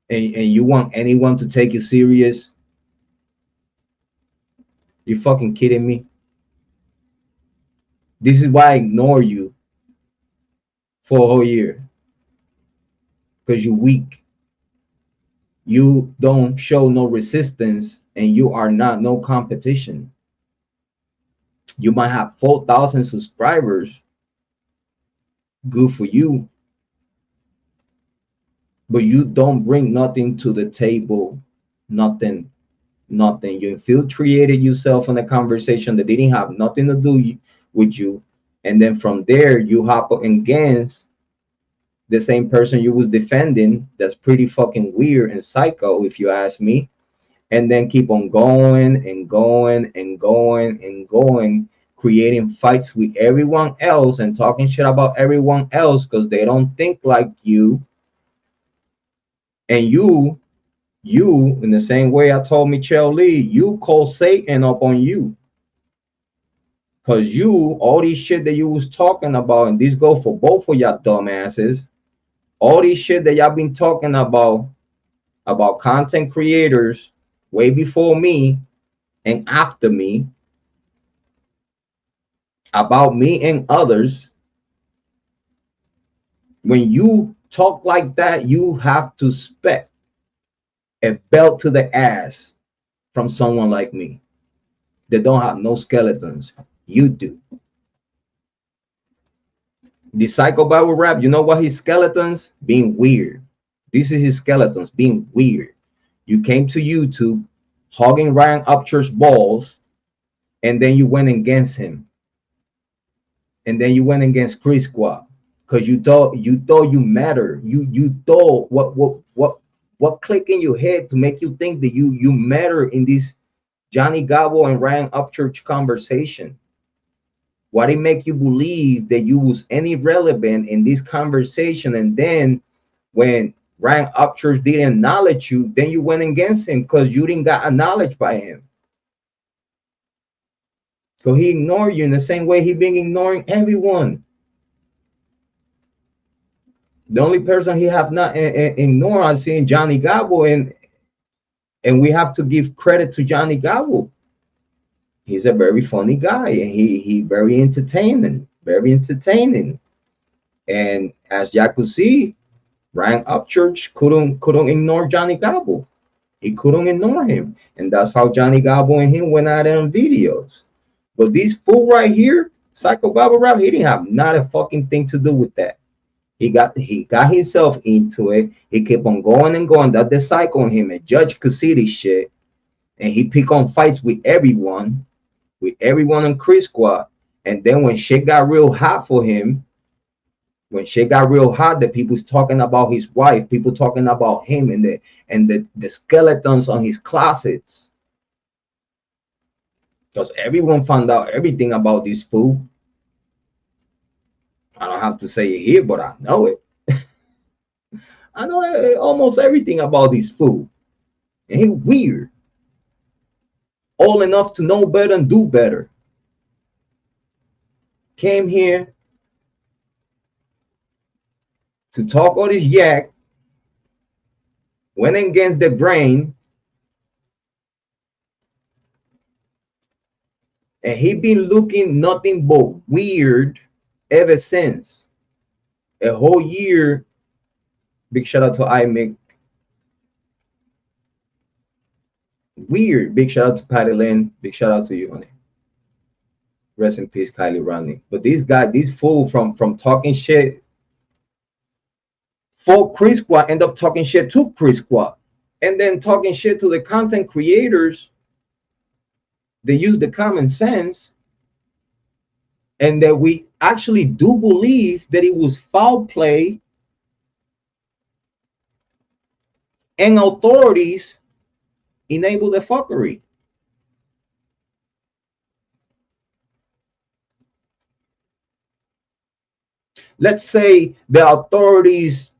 And you want anyone to take you serious? You fucking kidding me? This is why I ignore you for a whole year. Because you're weak. You don't show no resistance, and you are not no competition. You might have 4,000 subscribers. Good for you. But you don't bring nothing to the table. Nothing. Nothing. You infiltrated yourself in a conversation that didn't have nothing to do with you. And then from there, you hop against the same person you was defending. That's pretty fucking weird and psycho, if you ask me. And then keep on going and going and going and going, creating fights with everyone else and talking shit about everyone else because they don't think like you. And you, in the same way I told Michelle Lee, you call Satan up on you. Because you, all these shit that you was talking about, and this go for both of y'all dumbasses, all these shit that y'all been talking about content creators way before me and after me, about me and others. When you talk like that, you have to expect a belt to the ass from someone like me that don't have no skeletons. You do. The PsychobabbleRapp, you know what his skeletons? Being weird. This is his skeletons, being weird. You came to YouTube, hogging Ryan Upchurch balls, and then you went against him. And then you went against Chris Squad because you thought you matter. You thought what clicked in your head to make you think that you matter in this Johnny Gobble and Ryan Upchurch conversation? Why did it make you believe that you was any relevant in this conversation? And then when Ryan Upchurch didn't acknowledge you, then you went against him because you didn't got acknowledged by him. So he ignored you in the same way he been ignoring everyone. The only person he have not ignored, I seen Johnny Gobble, and we have to give credit to Johnny Gobble. He's a very funny guy, and he very entertaining, And as y'all could see, Ryan Upchurch couldn't ignore Johnny Gobble. He couldn't ignore him, and that's how Johnny Gobble and him went out on videos. But this fool right here, PsychobabbleRapp, he didn't have not a fucking thing to do with that. He got himself into it. He kept on going and going. That the psycho in him, and Judge could see this shit, and he pick on fights with everyone in Chris Squad. And then when shit got real hot for him, that people's talking about his wife, people talking about him, and the skeletons on his closets. Because everyone found out everything about this fool. I don't have to say it here, but I know it. I know almost everything about this fool. And he's weird. All enough to know better and do better. Came here to talk all this yak. Went against the grain. And he been looking nothing but weird ever since. A whole year. Big shout out to iMick. Weird. Big shout out to Patty Lynn. Big shout out to you, honey. Rest in peace, Kylie Rodney. But this guy, this fool from talking shit for Chris Squad, end up talking shit to Chris Squad. And then talking shit to the content creators. They use the common sense, and that we actually do believe that it was foul play, and authorities enable the fuckery. Let's say the authorities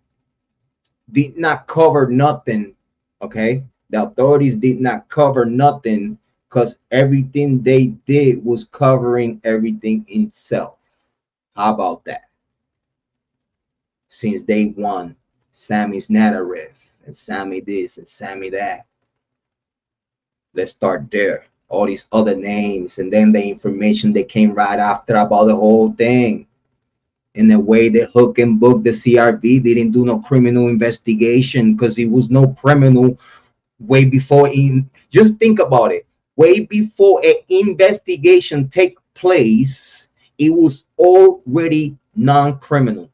did not cover nothing, okay? The authorities did not cover nothing because everything they did was covering everything itself. How about that? Since day one, Sammy's narrative, and Sammy this and Sammy that. Let's start there. All these other names, and then the information that came right after about the whole thing. In the way the hook and book, the CRV didn't do no criminal investigation because it was no criminal way before. Just think about it. Way before an investigation take place, it was already non-criminal.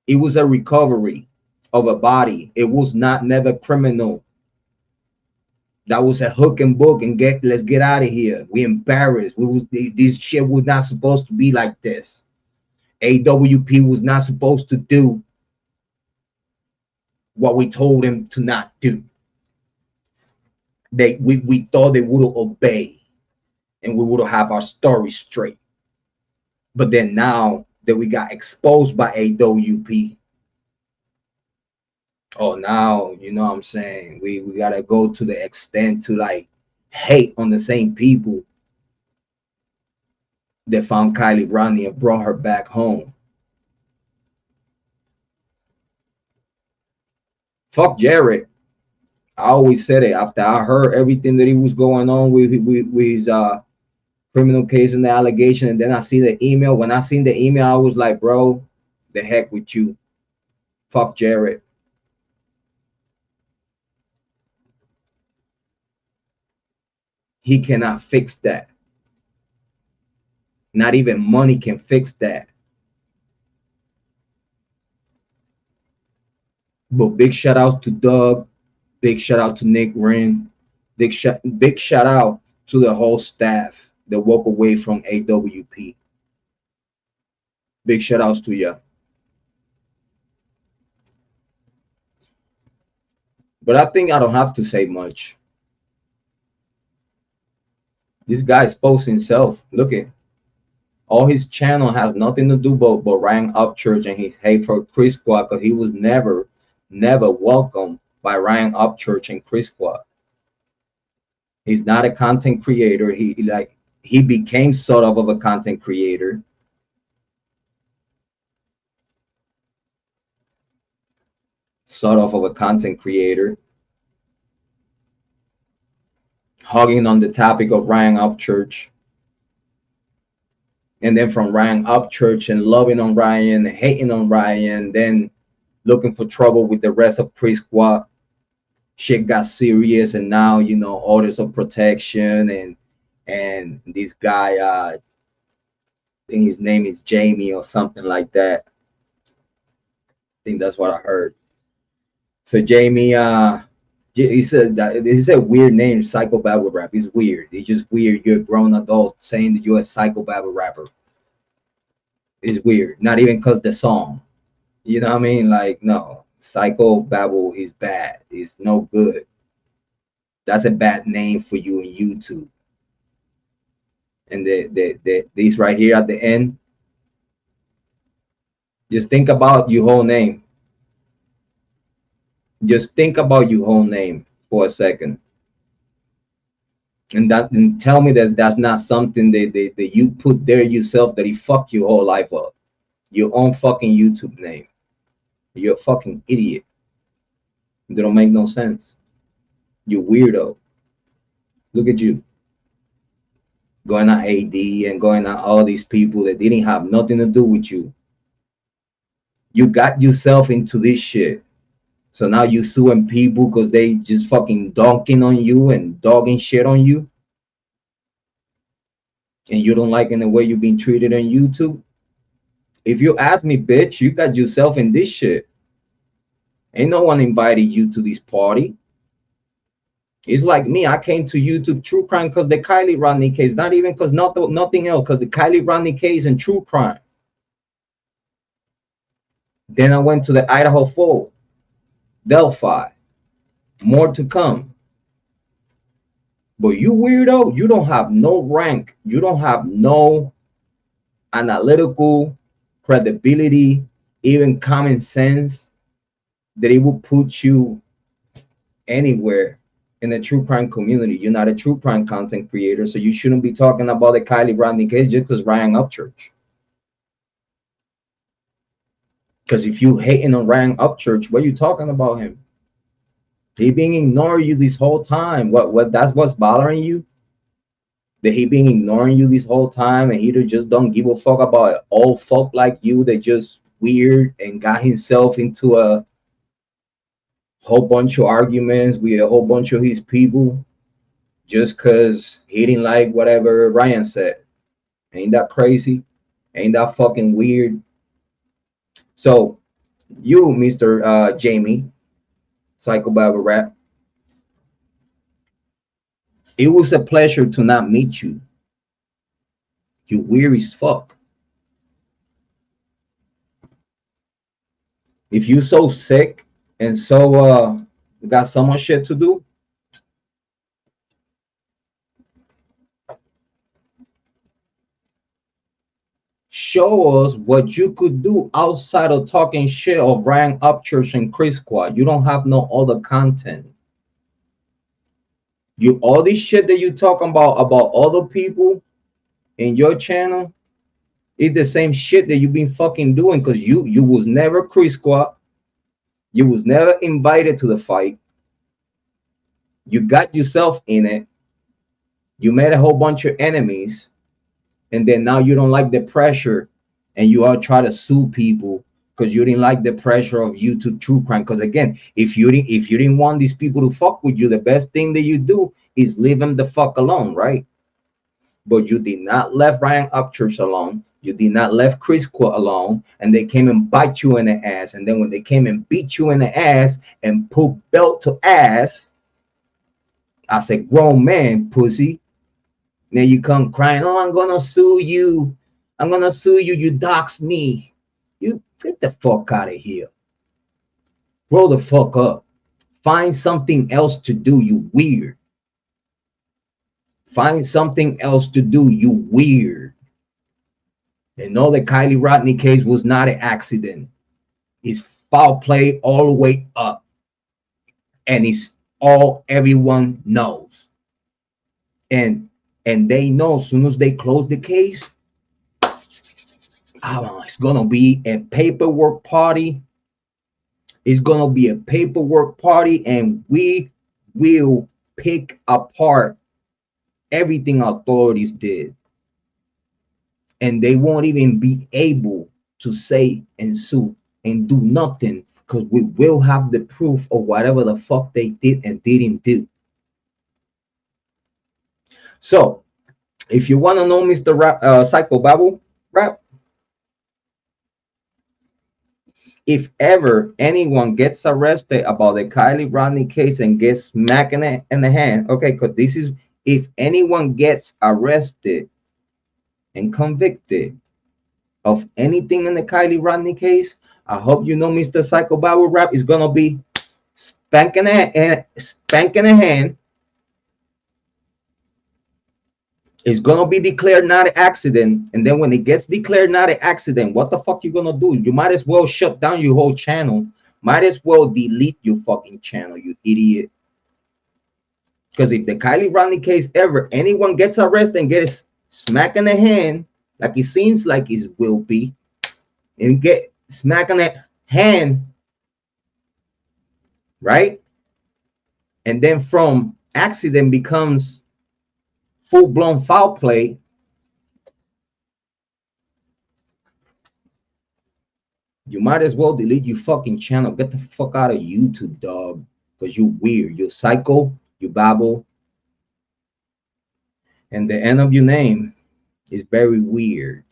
It was a recovery of a body. It was not never criminal. That was a hook and book and let's get out of here. We embarrassed. This shit was not supposed to be like this. AWP was not supposed to do what we told him to not do. We thought they would obey and we would have our story straight. But then now that we got exposed by AWP, oh, now, you know what I'm saying, we gotta go to the extent to like hate on the same people that found Kylie Rodni and brought her back home. Fuck Jrod. I always said it after I heard everything that he was going on with his criminal case and the allegation, and then I see the email. When I seen the email, I was like, bro, the heck with you. Fuck Jrod. He cannot fix that. Not even money can fix that. But big shout out to Doug. Big shout out to Nick Wren. Big shout out to the whole staff that walk away from AWP. Big shout outs to you. But I think I don't have to say much. This guy exposed himself. Look at all his channel has nothing to do but Ryan Upchurch and his hate for Chris Squad, because he was never welcomed by Ryan Upchurch and Chris Squad. He's not a content creator. He became sort of a content creator. Sort of a content creator. Hugging on the topic of Ryan Upchurch. And then from Ryan Upchurch and loving on Ryan, hating on Ryan, then looking for trouble with the rest of Chris Squad. Shit got serious, and now, you know, orders of protection, and this guy, I think his name is Jamie or something like that. I think that's what I heard. So Jamie, he said that it's a weird name, PsychobabbleRapp. It's weird. It's just weird. You're a grown adult saying that you're a psychobabble-rapper. It's weird. Not even because the song. You know what I mean? Like, no. Psychobabble is bad. It's no good. That's a bad name for you in YouTube. And these right here at the end, just think about your whole name. Just think about your whole name for a second. And tell me that that's not something that you put there yourself, that he fucked your whole life up. Your own fucking YouTube name. You're a fucking idiot. They don't make no sense. You weirdo. Look at you. Going at AD and going at all these people that didn't have nothing to do with you. You got yourself into this shit. So now you suing people because they just fucking donking on you and dogging shit on you. And you don't like in the way you've been treated on YouTube. If you ask me, bitch, you got yourself in this shit. Ain't no one invited you to this party. It's like me. I came to YouTube True Crime because the Kylie Rodney case. Not even because nothing else. Because the Kylie Rodney case and True Crime. Then I went to the Idaho Fall, Delphi. More to come. But you weirdo, you don't have no rank. You don't have no analytical credibility, even common sense that it will put you anywhere in the true crime community. You're not a true crime content creator, so you shouldn't be talking about the Kylie Rodney case just because Ryan Upchurch. Because if you hating on Ryan Upchurch, what are you talking about him? He being ignoring you this whole time. What that's what's bothering you? That he been ignoring you this whole time, and he just don't give a fuck about old folk like you that just weird and got himself into a whole bunch of arguments with a whole bunch of his people just because he didn't like whatever Ryan said. Ain't that crazy? Ain't that fucking weird? So you, Mr. Jamie, PsychobabbleRapp, it was a pleasure to not meet you. You weird as fuck. If you so sick and so got so much shit to do, show us what you could do outside of talking shit of Ryan Upchurch and Chris Squad. You don't have no other content. You all this shit that you talking about other people in your channel, it's the same shit that you've been fucking doing, because you was never Chris Squad. You was never invited to the fight. You got yourself in it. You made a whole bunch of enemies, and then now you don't like the pressure, and you all try to sue people because you didn't like the pressure of YouTube true crime. Because again, if you didn't want these people to fuck with you, the best thing that you do is leave them the fuck alone, right? But you did not let Ryan Upchurch alone. You did not let Chris Quat alone, and they came and bite you in the ass. And then when they came and beat you in the ass and put belt to ass, I said, grown man, pussy. Now you come crying, oh, I'm gonna sue you. I'm gonna sue you. You doxed me. You get the fuck out of here. Grow the fuck up. Find something else to do, you weird. Find something else to do, you weird. And know the Kylie Rodney case was not an accident. It's foul play all the way up. And it's all everyone knows. And they know as soon as they close the case, it's gonna be a paperwork party. It's gonna be a paperwork party, and we will pick apart everything authorities did. And they won't even be able to say and sue and do nothing, because we will have the proof of whatever the fuck they did and didn't do. So, if you want to know Mr. PsychobabbleRapp, if ever anyone gets arrested about the Kylie Rodney case and gets smacked in the hand, okay, because this is, if anyone gets arrested and convicted of anything in the Kylie Rodney case, I hope you know Mr. PsychobabbleRapp is gonna be spanking a hand. It's gonna be declared not an accident, and then when it gets declared not an accident, what the fuck you gonna do? You might as well shut down your whole channel. Might as well delete your fucking channel, you idiot. Because if the Kylie Rodney case ever anyone gets arrested and gets smacked in the hand, like it seems like it will be, and get smacked in the hand, right? And then from accident becomes full-blown foul play, you might as well delete your fucking channel. Get the fuck out of YouTube, dog, because you weird. You're psycho, you babble, and the end of your name is very weird.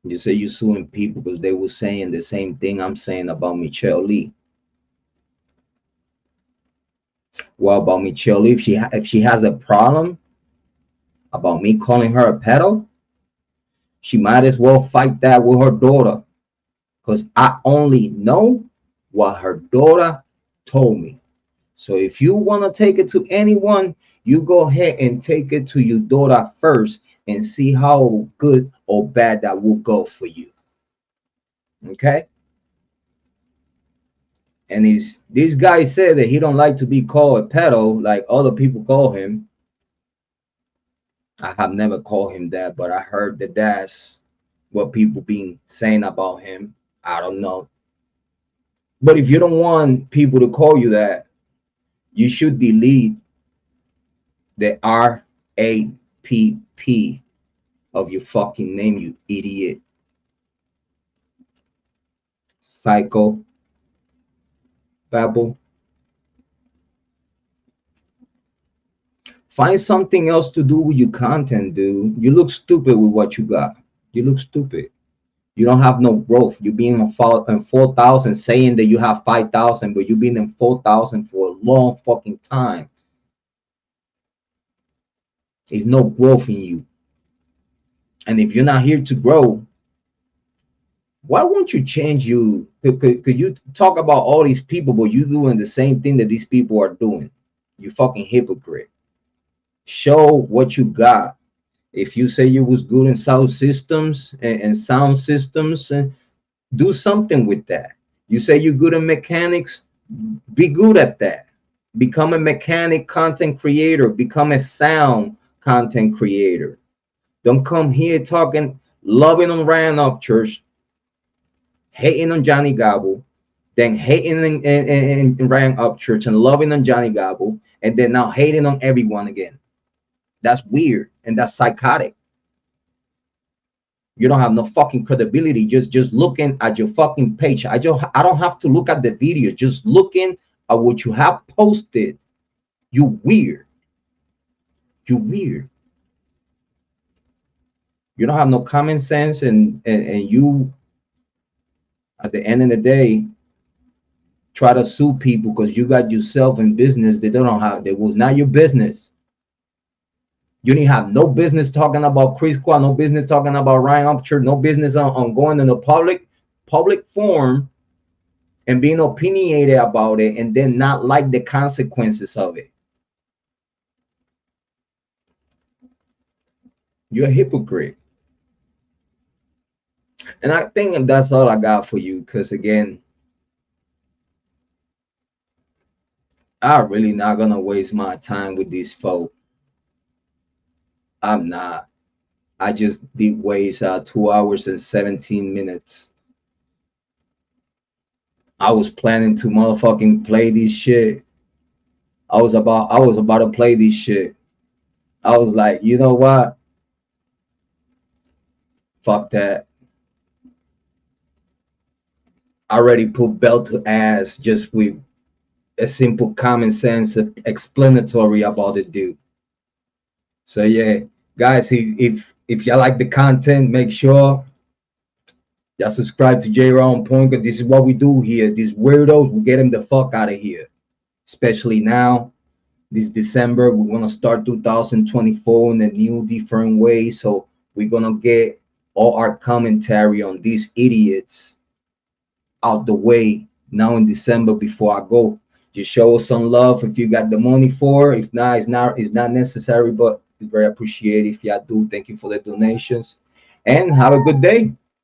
You say you're suing people because they were saying the same thing I'm saying about Michelle Lee. Well, about Michelle Lee, if she has a problem about me calling her a pedo, She might as well fight that with her daughter, because I only know what her daughter told me. So if you want to take it to anyone, you go ahead and take it to your daughter first and see how good or bad that will go for you. Okay? And this guy said that he don't like to be called a pedo like other people call him. I have never called him that, but I heard that that's what people been saying about him. I don't know. But if you don't want people to call you that, you should delete the RAPP of your fucking name, you idiot. Psychobabble. Find something else to do with your content, dude. You look stupid with what you got. You look stupid. You don't have no growth. You're being in 4,000 saying that you have 5,000, but you've been in 4,000 for a long fucking time. There's no growth in you. And if you're not here to grow, why won't you change you? Could you talk about all these people, but you doing the same thing that these people are doing? You fucking hypocrite. Show what you got. If you say you was good in sound systems and sound systems, do something with that. You say you're good in mechanics, be good at that. Become a mechanic content creator. Become a sound content creator. Don't come here talking, loving on Ryan Upchurch, hating on Johnny Gobble, then hating in Ryan Upchurch and loving on Johnny Gobble, and then now hating on everyone again. That's weird and that's psychotic. You don't have no fucking credibility just looking at your fucking page. I don't have to look at the video, just looking at what you have posted. You weird. You weird. You don't have no common sense, and you at the end of the day try to sue people because you got yourself in business that they don't have. That was not your business. You didn't have no business talking about Chris Qua, no business talking about Ryan Upchurch, no business on going in the public forum and being opinionated about it and then not like the consequences of it. You're a hypocrite. And I think that's all I got for you, because again, I'm really not gonna waste my time with these folk. I'm not. I just did waste 2 hours and 17 minutes. I was planning to motherfucking play this shit. I was about to play this shit. I was like, you know what? Fuck that. I already put belt to ass just with a simple common sense explanatory about the dude. So yeah, guys, if y'all like the content, make sure y'all subscribe to Jrod on Point, because this is what we do here. These weirdos, we get them the fuck out of here. Especially now, this December, we're gonna start 2024 in a new, different way. So we're gonna get all our commentary on these idiots out the way now in December before I go. Just show us some love if you got the money for it. If not, it's not necessary, but it's very appreciated if y'all do. Thank you for the donations and have a good day.